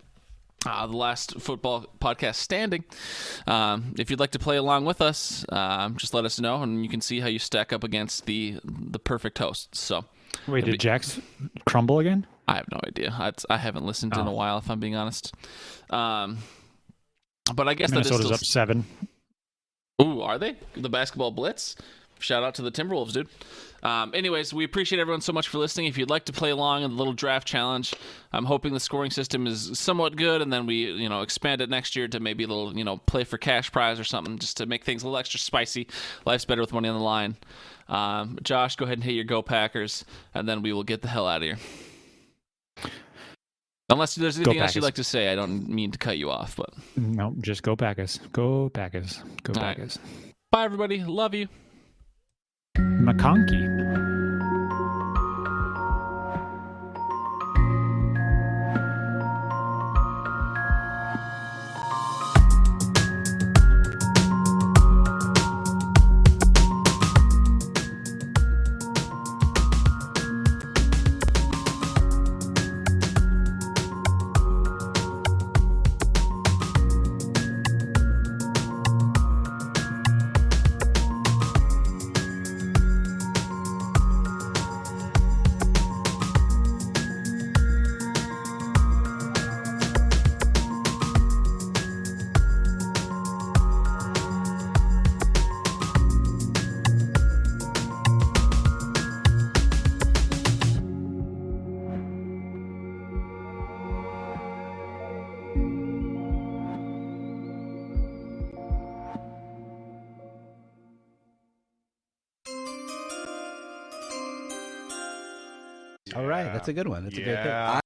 the last football podcast standing. If you'd like to play along with us, just let us know, and you can see how you stack up against the perfect hosts. So, wait, did Jax crumble again? I have no idea. I haven't listened in a while, if I'm being honest. But I guess Minnesota's up 7. Ooh, are they? The basketball blitz? Shout out to the Timberwolves, dude. Anyways, we appreciate everyone so much for listening. If you'd like to play along in the little draft challenge, I'm hoping the scoring system is somewhat good, and then we, expand it next year to maybe a little, play for cash prize or something, just to make things a little extra spicy. Life's better with money on the line. Josh, go ahead and hit your Go Packers, and then we will get the hell out of here. Unless there's anything else you'd like to say, I don't mean to cut you off, but no, just Go Packers. Go Packers. Go Packers. Right. Bye, everybody. Love you. McConkey. All right, that's a good one. That's a good pick.